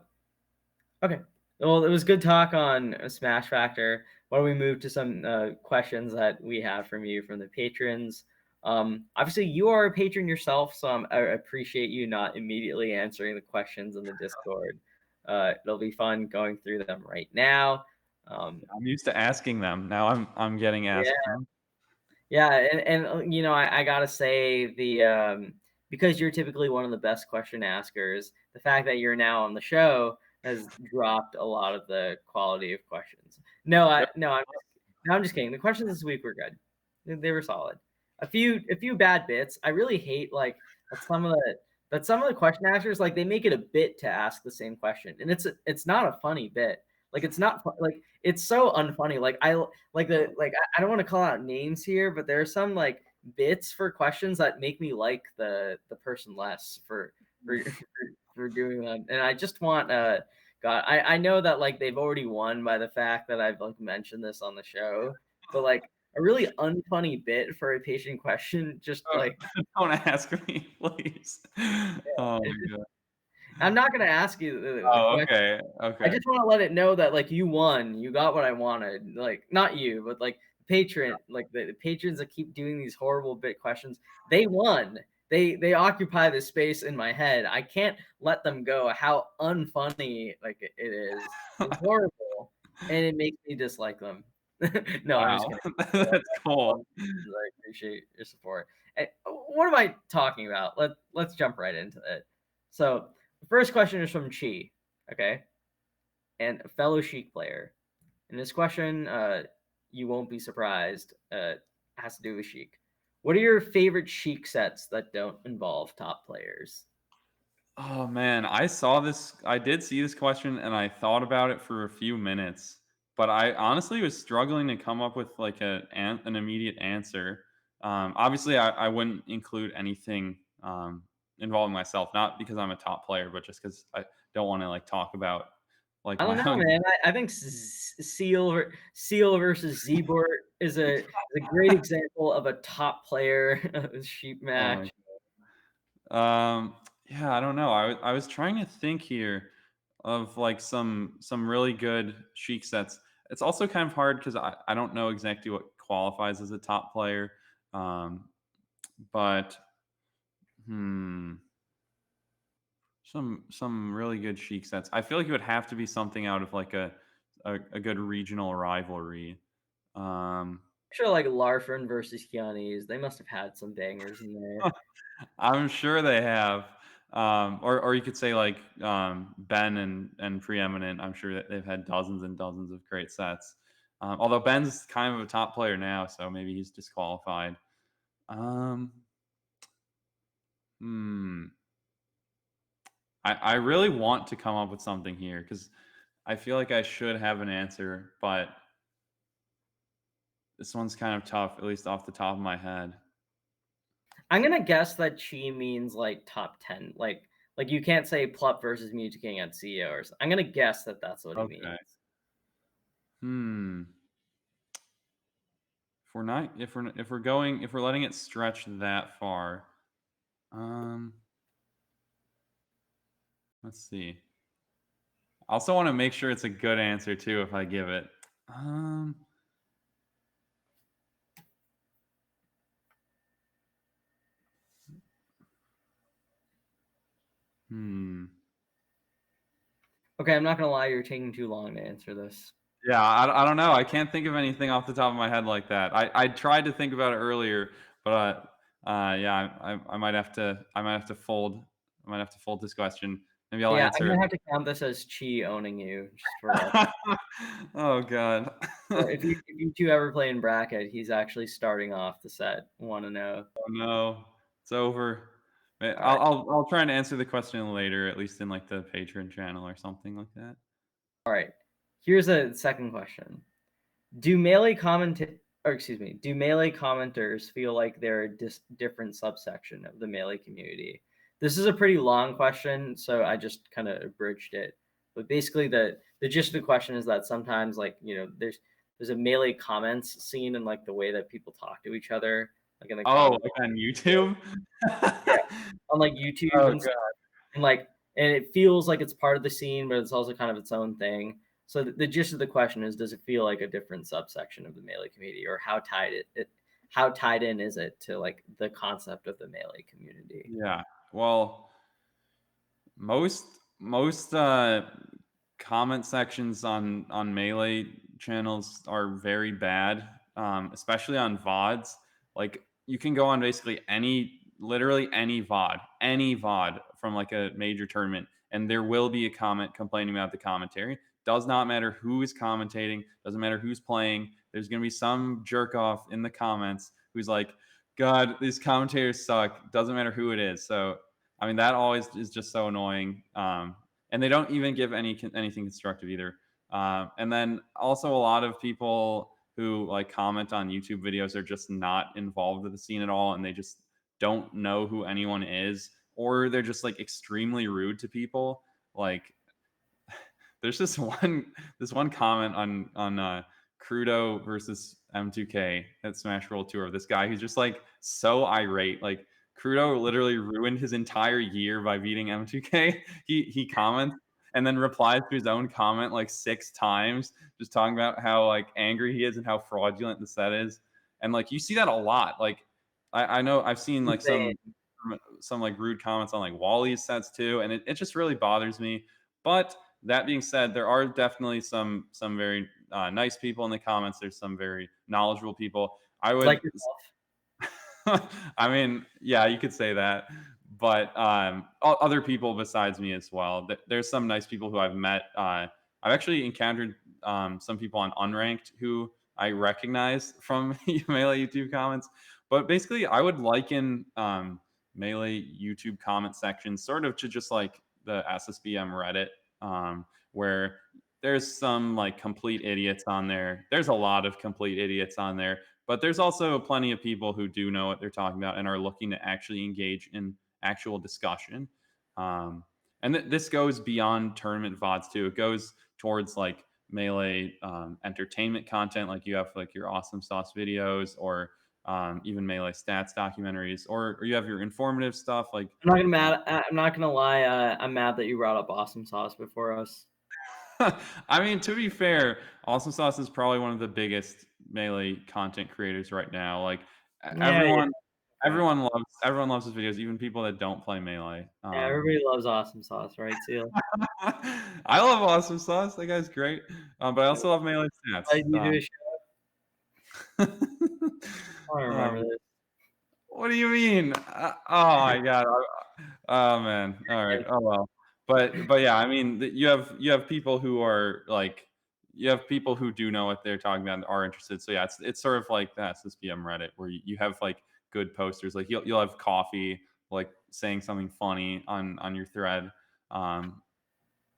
okay. Well, it was good talk on Smash Factor. Why don't we move to some questions that we have from you from the patrons? Obviously, you are a patron yourself, so I appreciate you not immediately answering the questions in the Discord. It'll be fun going through them right now. Um, I'm used to asking them. Now I'm getting yeah, asked them. yeah, and I gotta say because you're typically one of the best question askers, the fact that you're now on the show has dropped a lot of the quality of questions. I'm just kidding. The questions this week were good. They were solid. A few bad bits. I really hate like that some of the question askers like they make it a bit to ask the same question, and it's not a funny bit. Like it's not like it's so unfunny. I don't want to call out names here, but there are some like bits for questions that make me like the person less for for doing them. And I just want God, I know that like they've already won by the fact that I've like mentioned this on the show, but like a really unfunny bit for a patient question, just Oh, like don't ask me, please. Oh my god. I'm not gonna ask you the Oh, question. okay, I okay. just want to let it know that like you won, you got what I wanted. Like not you, but like patron, like the patrons that keep doing these horrible bit questions, they won. They occupy the space in my head. I can't let them go. How unfunny like it is. It's horrible, and it makes me dislike them. No, I'm just Wow, kidding. that's cool. I appreciate your support. And what am I talking about? Let's jump right into it. So the first question is from Chi. Okay, and a fellow Sheik player. And this question, you won't be surprised, has to do with Sheik. What are your favorite Sheik sets that don't involve top players? Oh man, I saw this. I did see this question, and I thought about it for a few minutes, but I honestly was struggling to come up with like an immediate answer. Obviously, I wouldn't include anything involving myself, not because I'm a top player, but just because I don't want to like talk about like I don't my know, own. man. I think Seal versus Zbort is a great example of a top player sheep Oh my match. Yeah, I don't know. I was trying to think here of like some really good Sheik sets. It's also kind of hard because I don't know exactly what qualifies as a top player. Um, but hmm, some really good Sheik sets. I feel like it would have to be something out of like a good regional rivalry. Um, Sure, like Larfin versus Kianis, they must have had some bangers in there. I'm sure they have. Or you could say like Ben and Preeminent. I'm sure that they've had dozens and dozens of great sets. Although Ben's kind of a top player now, so maybe he's disqualified. Um, hmm. I really want to come up with something here because I feel like I should have an answer, but this one's kind of tough, at least off the top of my head. I'm gonna guess that Chi means like top 10. Like you can't say Plup versus Mewtwo King at CEO or something. I'm gonna guess that that's what he Okay. means. Hmm. If we're letting it stretch that far, um, let's see. I also want to make sure it's a good answer too if I give it. Um, hmm. Okay, I'm not gonna lie, you're taking too long to answer this. Yeah, I don't know. I can't think of anything off the top of my head like that. I tried to think about it earlier, but yeah, I might have to fold. I might have to fold this question. Maybe I'll Yeah, I'm answer gonna it. have to count this as Chi owning you, just for reference. Oh god. So if you two ever play in bracket, he's actually starting off the set 1-0. Oh no, it's over. All right. I'll try and answer the question later, at least in like the Patreon channel or something like that. All right. Here's a second question. Do melee comment or excuse me, do melee commenters feel like they're a different subsection of the melee community? This is a pretty long question, so I just kind of abridged it. But basically the gist of the question is that sometimes like, there's a melee comments scene and like the way that people talk to each other, like in the Oh, comments. like on YouTube? Yeah, on like YouTube Oh and stuff. god. And like and it feels like it's part of the scene, but it's also kind of its own thing. So the gist of the question is, does it feel like a different subsection of the melee community, or how tied in is it to like the concept of the melee community? Yeah. Well, most comment sections on melee channels are very bad, especially on VODs. Like you can go on basically literally any VOD from like a major tournament, and there will be a comment complaining about the commentary. Does not matter who is commentating, doesn't matter who's playing. There's gonna be some jerk off in the comments who's like, "God, these commentators suck." Doesn't matter who it is. So I mean, that always is just so annoying. And they don't even give anything constructive either. And then also a lot of people who like comment on YouTube videos are just not involved with the scene at all, and they just don't know who anyone is, or they're just like extremely rude to people. Like there's this one comment on Crudo versus M2K at Smash Roll Tour. This guy who's just like so irate. Like Crudo literally ruined his entire year by beating M2K. He comments and then replies to his own comment like 6 times, just talking about how like angry he is and how fraudulent the set is. And like you see that a lot. Like I know I've seen like Insane. some like rude comments on like Wally's sets too, and it just really bothers me. But that being said, there are definitely some very nice people in the comments. There's some very knowledgeable people. I would, Like yourself. I mean, yeah, you could say that. but other people besides me as well. There's some nice people who I've met. I've actually encountered some people on Unranked who I recognize from Melee YouTube comments. But basically, I would liken Melee YouTube comment sections sort of to just like the SSBM Reddit, where there's some like complete idiots on there. There's a lot of complete idiots on there, but there's also plenty of people who do know what they're talking about and are looking to actually engage in actual discussion. Um, and this goes beyond tournament VODs too. It goes towards like Melee entertainment content, like you have like your awesome sauce videos, or even Melee stats documentaries, or you have your informative stuff like. I'm not gonna lie. I'm mad that you brought up Awesome Sauce before us. I mean, to be fair, Awesome Sauce is probably one of the biggest Melee content creators right now. Like Yeah, yeah. everyone, Okay. everyone loves his videos, even people that don't play Melee. Yeah, everybody loves Awesome Sauce, right, Seal? I love Awesome Sauce. That guy's great. But I also love Melee I stats. do do a show. I don't remember Um, this. what do you mean? Oh my god. Oh man. All right. Oh well. But yeah, I mean, you have people who are like you have people who do know what they're talking about and are interested. So yeah, it's sort of like that SSBM Reddit where you have like good posters. Like you'll have coffee like saying something funny on your thread. Um,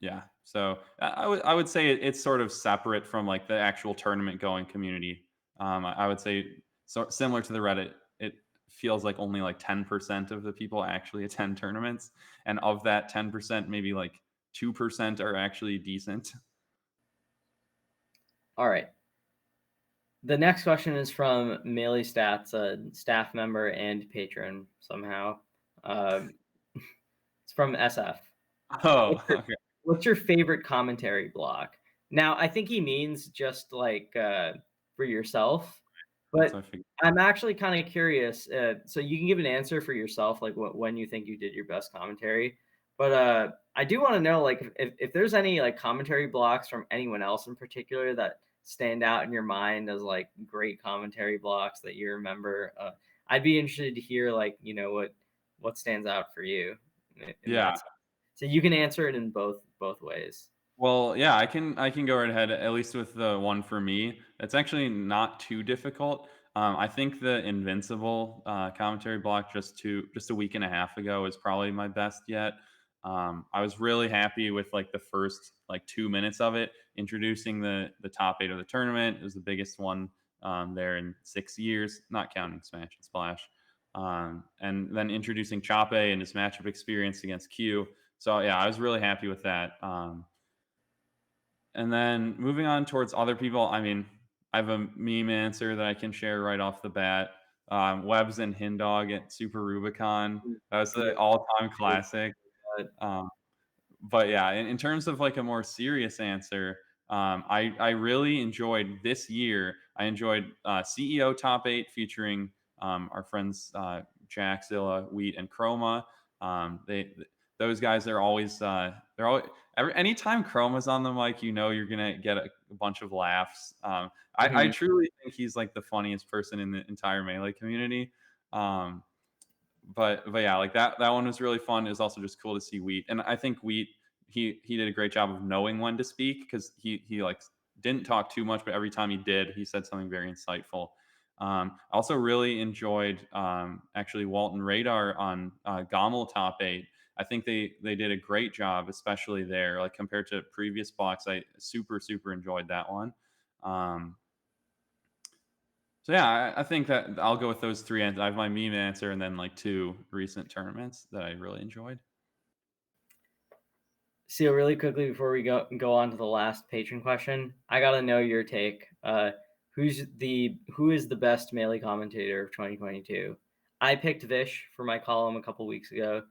yeah. So I would say it's sort of separate from like the actual tournament going community. I would say so similar to the Reddit. It feels like only like 10% of the people actually attend tournaments, and of that 10%, maybe like 2% are actually decent. All right. The next question is from Melee Stats, a staff member and patron somehow. Um, it's from SF. Oh, What's your, okay. what's your favorite commentary block? Now, I think he means just like for yourself, That's but what I figured. I'm actually kind of curious. So you can give an answer for yourself, like when you think you did your best commentary. But I do want to know, like, if there's any like commentary blocks from anyone else in particular that stand out in your mind as like great commentary blocks that you remember. I'd be interested to hear, like, what stands out for you in Yeah. that. So you can answer it in both ways. Well, yeah, I can go right ahead, at least with the one for me. It's actually not too difficult. I think the Invincible commentary block just a week and a half ago is probably my best yet. I was really happy with like the first like 2 minutes of it, introducing the top eight of the tournament. It was the biggest one there in 6 years, not counting Smash and Splash. And then introducing Choppe and his matchup experience against Q. So yeah, I was really happy with that. And then moving on towards other people, I mean, I have a meme answer that I can share right off the bat. Webs and Hindog at Super Rubicon. That was Yeah, the all-time classic. but Um, but yeah, in terms of like a more serious answer, I really enjoyed this year. I enjoyed CEO Top Eight featuring our friends Jack, Zilla, Wheat, and Chroma. They those guys are always they're always anytime Chroma's on the mic, you know you're gonna get a bunch of laughs. I mhm. truly think he's like the funniest person in the entire Melee community. Um, but yeah, like that one was really fun. It was also just cool to see Wheat, and I think Wheat he did a great job of knowing when to speak because he like didn't talk too much, but every time he did, he said something very insightful. I also really enjoyed actually Walton Radar on Gommel Top Eight. I think they did a great job, especially there, like compared to previous blocks. I super enjoyed that one. Um, so yeah, I think that I'll go with those three. I have my meme answer, and then like two recent tournaments that I really enjoyed. So really quickly before we go on to the last patron question, I gotta know your take. Who is the best melee commentator of 2022? I picked Vish for my column a couple weeks ago.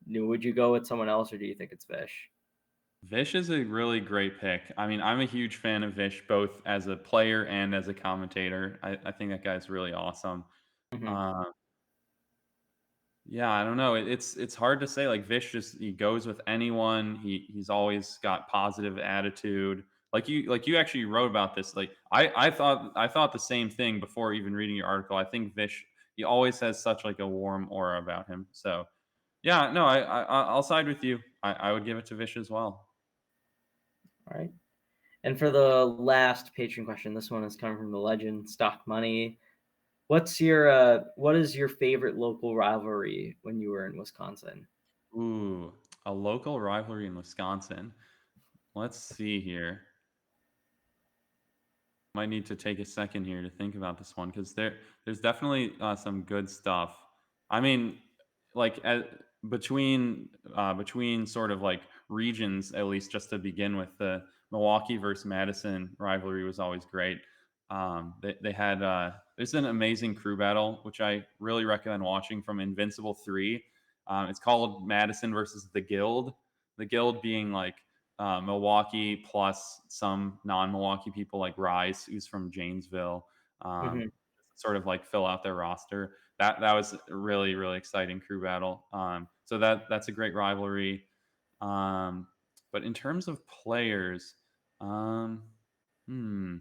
Would you go with someone else, or do you think it's Vish? Vish is a really great pick. I mean, I'm a huge fan of Vish, both as a player and as a commentator. I think that guy's really awesome. Mhm. Uh, yeah, I don't know. It's hard to say. Like Vish just he goes with anyone. He's always got positive attitude. Like you actually wrote about this. Like I thought the same thing before even reading your article. I think Vish he always has such like a warm aura about him. So Yeah, no, I'll side with you. I would give it to Vish as well. All right. And for the last patron question, this one is coming from the legend Stock Money. What is your favorite local rivalry when you were in Wisconsin? Ooh, a local rivalry in Wisconsin. Let's see here. Might need to take a second here to think about this one because there's definitely some good stuff. I mean, like between sort of like regions, at least just to begin with, the Milwaukee versus Madison rivalry was always great. They had there's an amazing crew battle which I really recommend watching from Invincible 3. It's called Madison versus the Guild. The Guild being like Milwaukee plus some non-Milwaukee people like Rice, who's from Janesville, Mhm. sort of like fill out their roster. That was a really really exciting crew battle. So that's a great rivalry. Um, but in terms of players, um, hmm,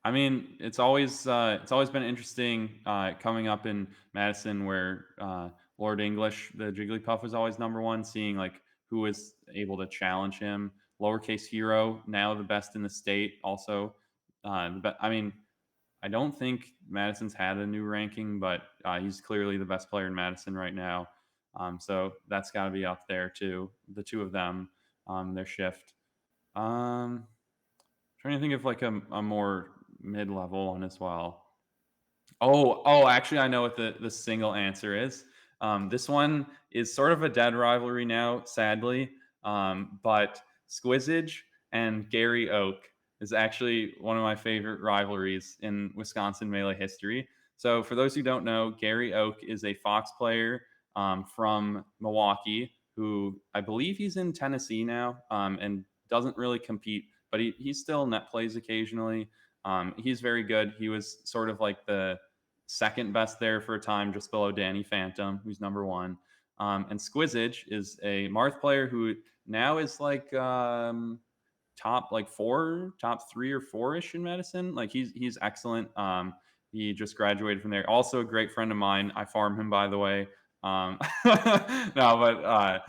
I mean, it's always been interesting coming up in Madison, where Lord English, the Jigglypuff, was always number one. Seeing like who was able to challenge him. Lowercase Hero, now the best in the state. Also, I mean, I don't think Madison's had a new ranking, but he's clearly the best player in Madison right now. So that's got to be up there too. The two of them, their shift. Um, Trying to think of like a more mid-level one as well. Oh, actually, I know what the single answer is. This one is sort of a dead rivalry now, sadly. But Squizzage and Gary Oak is actually one of my favorite rivalries in Wisconsin Melee history. So, for those who don't know, Gary Oak is a Fox player from Milwaukee who I believe he's in Tennessee now and doesn't really compete, but he still net plays occasionally. He's very good. He was sort of like the second best there for a time, just below Danny Phantom, who's number one. And Squizzage is a Marth player who now is like top like four, top three or four ish in medicine. Like he's excellent. He just graduated from there. Also a great friend of mine. I farm him, by the way. No, but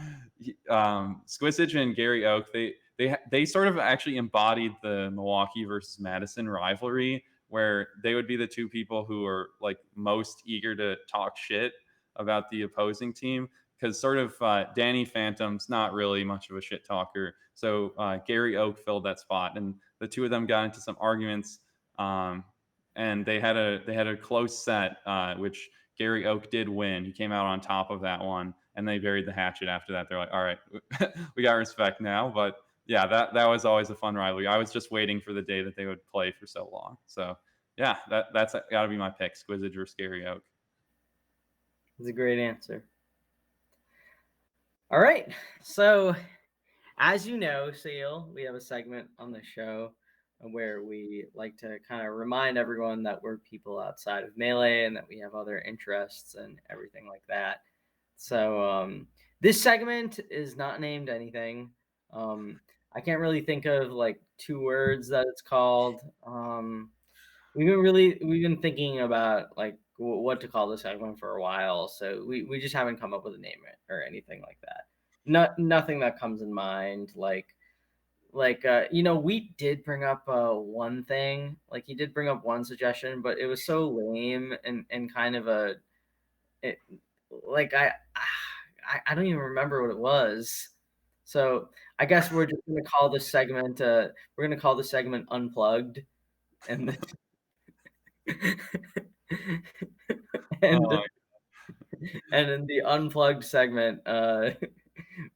Squizzage and Gary Oak, they sort of actually embodied the Milwaukee versus Madison rivalry, where they would be the two people who are like most eager to talk shit about the opposing team, because sort of Danny Phantom's not really much of a shit talker, so Gary Oak filled that spot, and the two of them got into some arguments, um, and they had a close set, which Gary Oak did win. He came out on top of that one, and they buried the hatchet after that. They're like, all right, we got respect now, but yeah, that was always a fun rivalry. I was just waiting for the day that they would play for so long. So yeah, that's got to be my pick: Squizzage or Scary Oak. It's a great answer. All right. So, as you know, Seal, we have a segment on the show where we like to kind of remind everyone that we're people outside of Melee and that we have other interests and everything like that. So, this segment is not named anything. I can't really think of like two words that it's called. We've been thinking about like what to call this segment for a while, so we just haven't come up with a name or anything like that. Nothing that comes in mind. We did bring up one thing. Like he did bring up one suggestion, but it was so lame and kind of it, like I don't even remember what it was. So I guess we're just gonna call this segment. We're gonna call the segment Unplugged, and Oh and my. and in the unplugged segment,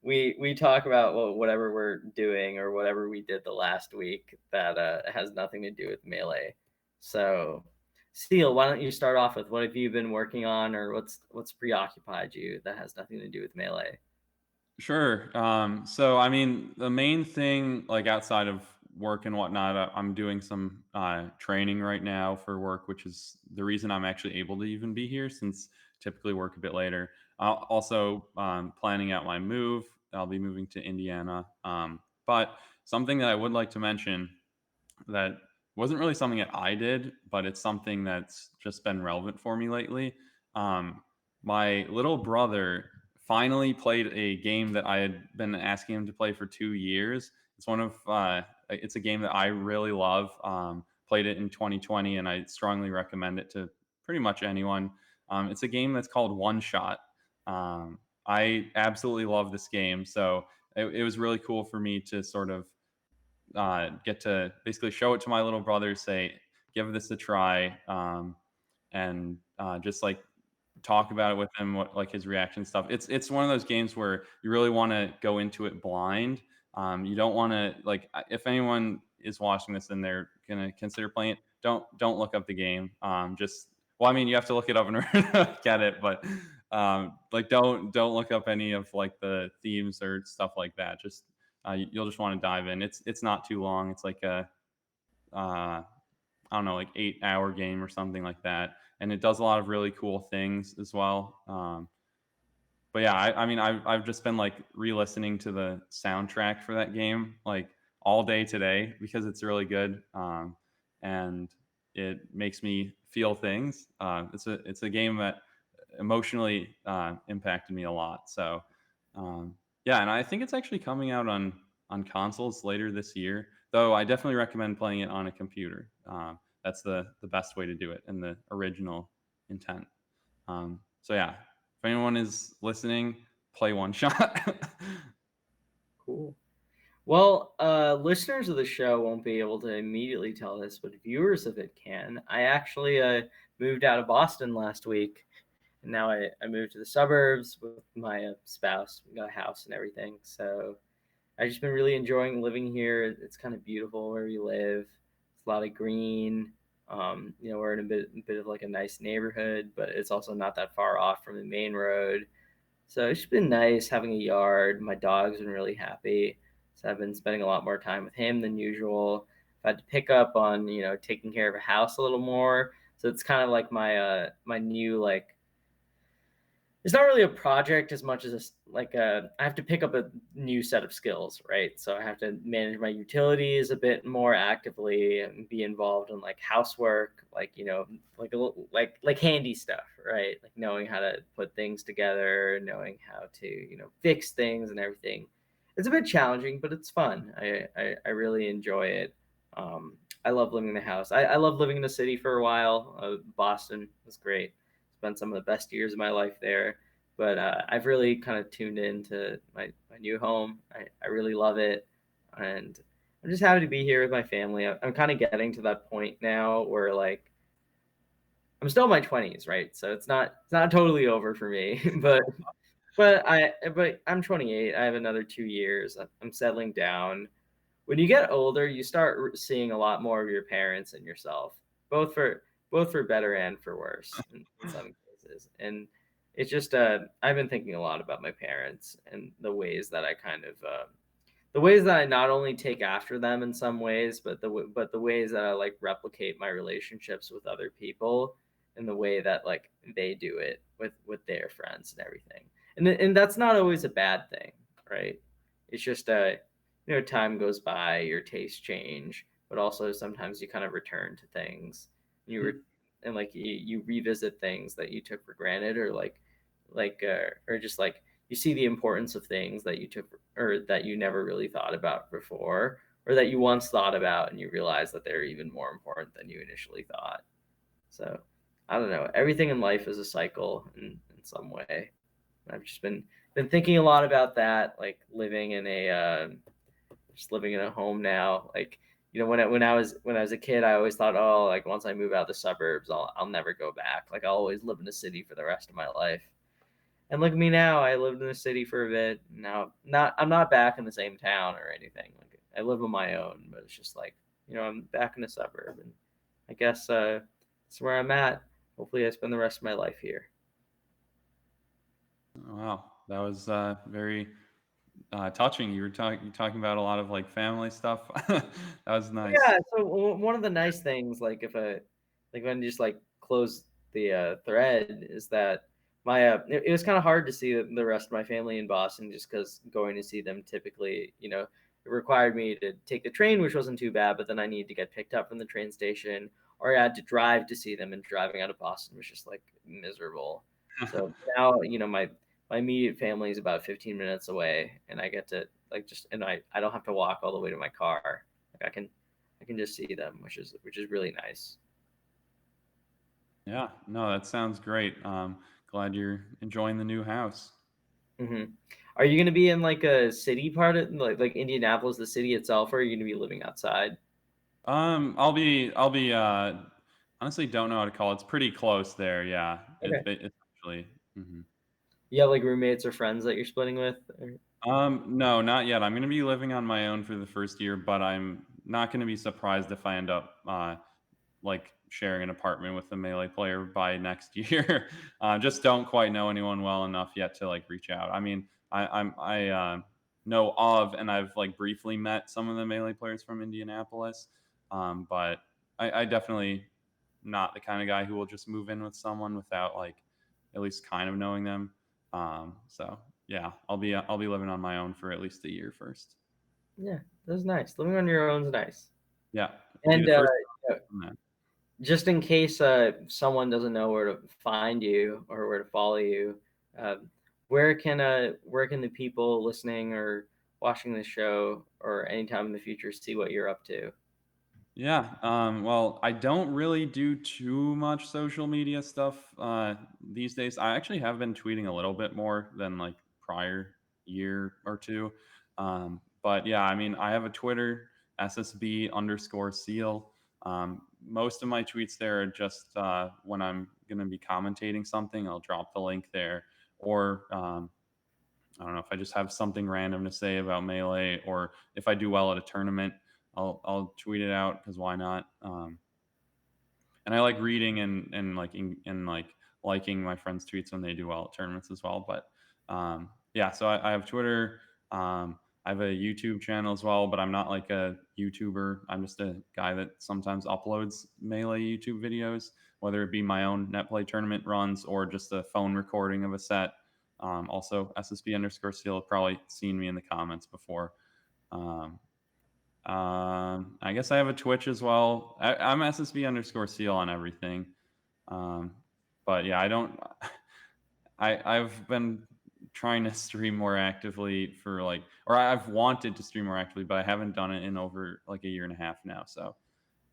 we talk about whatever we're doing or whatever we did the last week that has nothing to do with Melee. So, Steele, why don't you start off with what have you been working on, or what's preoccupied you that has nothing to do with Melee? Sure. So I mean, the main thing, like outside of work and whatnot, I'm doing some training right now for work, which is the reason I'm actually able to even be here, since typically work a bit later. Also, planning out my move. I'll be moving to Indiana. But something that I would like to mention that wasn't really something that I did, but it's something that's just been relevant for me lately. Um, my little brother finally played a game that I had been asking him to play for 2 years. It's a game that I really love. Played it in 2020, and I strongly recommend it to pretty much anyone. It's a game that's called One Shot. I absolutely love this game, so it was really cool for me to sort of get to basically show it to my little brother, say, give this a try, and just like talk about it with him, what like his reaction stuff. It's one of those games where you really want to go into it blind. You don't want to like if anyone is watching this and they're gonna consider playing it, don't look up the game. Just well, I mean, you have to look it up in order to get it, but like don't look up any of like the themes or stuff like that. Just you'll just want to dive in. It's not too long. It's like a I don't know, like 8 hour game or something like that, and it does a lot of really cool things as well. But yeah, I mean, I've just been like re-listening to the soundtrack for that game like all day today because it's really good, and it makes me feel things. It's a game that emotionally impacted me a lot. So yeah, and I think it's actually coming out on consoles later this year. Though I definitely recommend playing it on a computer. That's the best way to do it in the original intent. So yeah, if anyone is listening, play One Shot. Cool. Well, listeners of the show won't be able to immediately tell this, but viewers of it can. I actually moved out of Boston last week, and now I moved to the suburbs with my spouse. We got a house and everything. So I've just been really enjoying living here. It's kind of beautiful where we live. It's a lot of green. We're in a bit of like a nice neighborhood, but it's also not that far off from the main road. So it's been nice having a yard. My dog's been really happy. So I've been spending a lot more time with him than usual. I've had to pick up on, taking care of a house a little more. So it's kind of like my new like it's not really a project as much as I have to pick up a new set of skills, right? So I have to manage my utilities a bit more actively and be involved in like housework, like like handy stuff, right? Like knowing how to put things together, knowing how to fix things and everything. It's a bit challenging, but it's fun. I really enjoy it. I love living in the house. I love living in the city for a while. Boston was great. Spent some of the best years of my life there. But I've really kind of tuned into my new home. I really love it. And I'm just happy to be here with my family. I'm kind of getting to that point now where like I'm still in my 20s, right? So it's not totally over for me, but I'm 28. I have another 2 years. I'm settling down. When you get older, you start seeing a lot more of your parents and yourself, both for both for better and for worse in some cases. And it's just I've been thinking a lot about my parents and the ways that I kind of the ways that I not only take after them in some ways, but the ways that I like replicate my relationships with other people and the way that like they do it with their friends and everything. And that's not always a bad thing, right? It's just time goes by, your tastes change, but also sometimes you kind of return to things. You re- and like you revisit things that you took for granted, or or just like you see the importance of things that you took or that you never really thought about before, or that you once thought about and you realize that they're even more important than you initially thought. So I don't know. Everything in life is a cycle in some way. I've just been thinking a lot about that, like just living in a home now. Like when I was a kid, I always thought, oh, like once I move out the suburbs, I'll never go back. Like I'll always live in a city for the rest of my life. And look at me now. I lived in the city for a bit. Now, I'm not back in the same town or anything. Like I live on my own, but it's just like I'm back in the suburb, and I guess that's where I'm at. Hopefully, I spend the rest of my life here. Wow, that was very touching. You talking about a lot of like family stuff. That was nice. Yeah. So one of the nice things, like if I like when you just like close the thread, is that it was kind of hard to see the rest of my family in Boston just because going to see them typically, it required me to take the train, which wasn't too bad, but then I needed to get picked up from the train station, or I had to drive to see them, and driving out of Boston was just like miserable. So now, my immediate family is about 15 minutes away, and I get to like just and I don't have to walk all the way to my car. Like I can just see them, which is really nice. Yeah, no, that sounds great. Glad you're enjoying the new house. hmm Are you gonna be in like a city part of like Indianapolis, the city itself, or are you gonna be living outside? I'll be honestly don't know how to call it. It's pretty close there. Yeah, Okay. it's actually. Mhm. You have like roommates or friends that you're splitting with? No, not yet. I'm gonna be living on my own for the first year, but I'm not gonna be surprised if I end up like sharing an apartment with a melee player by next year. Just don't quite know anyone well enough yet to like reach out. I mean, I know of and I've like briefly met some of the melee players from Indianapolis, but I definitely not the kind of guy who will just move in with someone without like at least kind of knowing them. So yeah, I'll be living on my own for at least a year first. Yeah, that's nice. Living on your own is nice. Yeah, be And the first. just in case someone doesn't know where to find you or where to follow you, um, where can the people listening or watching the show or anytime in the future see what you're up to? Yeah. Well, I don't really do too much social media stuff these days. I actually have been tweeting a little bit more than like prior year or two. But yeah, I mean, I have a Twitter, SSB underscore seal. Most of my tweets there are just when I'm going to be commentating something, I'll drop the link there. Or I don't know if I just have something random to say about melee, or if I do well at a tournament, I'll tweet it out because why not? And I like reading and like liking my friends' tweets when they do well at tournaments as well. But yeah, so I have Twitter. I have a YouTube channel as well, but I'm not like a YouTuber. I'm just a guy that sometimes uploads melee YouTube videos, whether it be my own net play tournament runs or just a phone recording of a set. Also, SSB underscore seal have probably seen me in the comments before. Um, I guess I have a Twitch as well. I'm SSB underscore seal on everything. Um, but yeah, I don't. I've been trying to stream more actively for like, or I've wanted to stream more actively, but I haven't done it in over like a year and a half now. So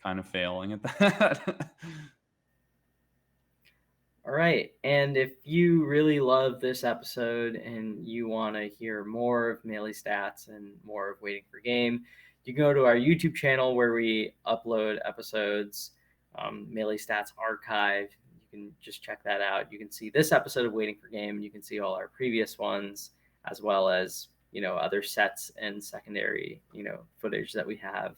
kind of failing at that. All right. And if you really love this episode and you want to hear more of Melee Stats and more of Waiting for Game, you can go to our YouTube channel where we upload episodes, Melee Stats Archive. You can just check that out. You can see this episode of Waiting for Game, and you can see all our previous ones, as well as other sets and secondary footage that we have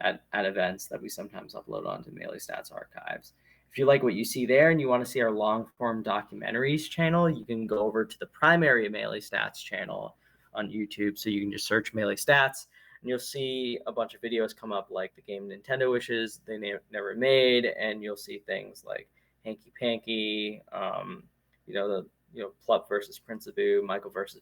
at events that we sometimes upload onto Melee Stats Archives. If you like what you see there and you want to see our long form documentaries channel, you can go over to the primary Melee Stats channel on YouTube. So you can just search Melee Stats and you'll see a bunch of videos come up like the game Nintendo wishes they never made. And you'll see things like Hanky Panky, Plup versus Prince of Boo, Michael versus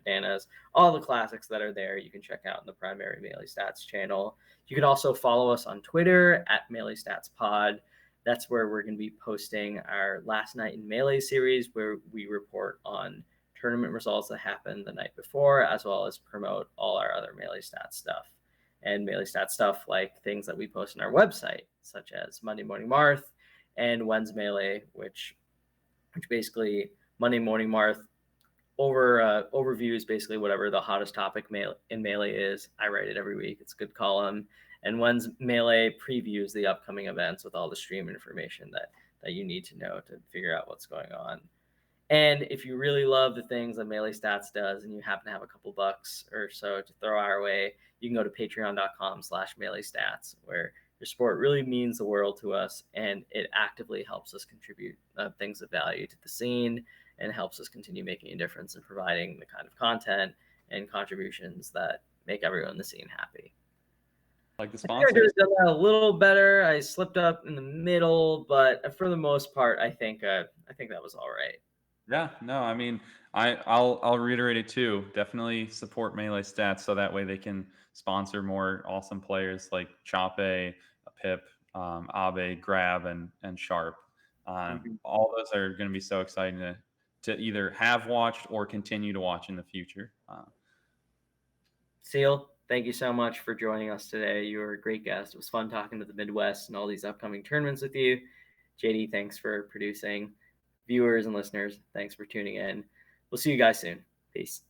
Bananas, all the classics that are there you can check out in the primary Melee Stats channel. You can also follow us on Twitter at Melee Stats Pod. That's where we're going to be posting our Last Night in Melee series, where we report on tournament results that happened the night before, as well as promote all our other Melee Stats stuff. And Melee Stats stuff like things that we post on our website, such as Monday Morning Marth and When's Melee, which basically Monday Morning Marth overviews basically whatever the hottest topic in Melee is. I write it every week. It's a good column. And When's Melee previews the upcoming events with all the stream information that you need to know to figure out what's going on. And if you really love the things that Melee Stats does and you happen to have a couple bucks or so to throw our way, you can go to patreon.com/Melee Stats, where your sport really means the world to us and it actively helps us contribute things of value to the scene and helps us continue making a difference in providing the kind of content and contributions that make everyone in the scene happy. Like the I think I could sponsors. have done that a little better. I slipped up in the middle, but for the most part, I think that was all right. Yeah, no, I mean, I'll reiterate it too. Definitely support Melee Stats so that way they can sponsor more awesome players like Choppe, Pip, Abe, Grab, and Sharp. Mhm. All those are going to be so exciting to either have watched or continue to watch in the future. Seal, thank you so much for joining us today. You were a great guest. It was fun talking to the Midwest and all these upcoming tournaments with you. JD, thanks for producing. Viewers and listeners, thanks for tuning in. We'll see you guys soon. Peace.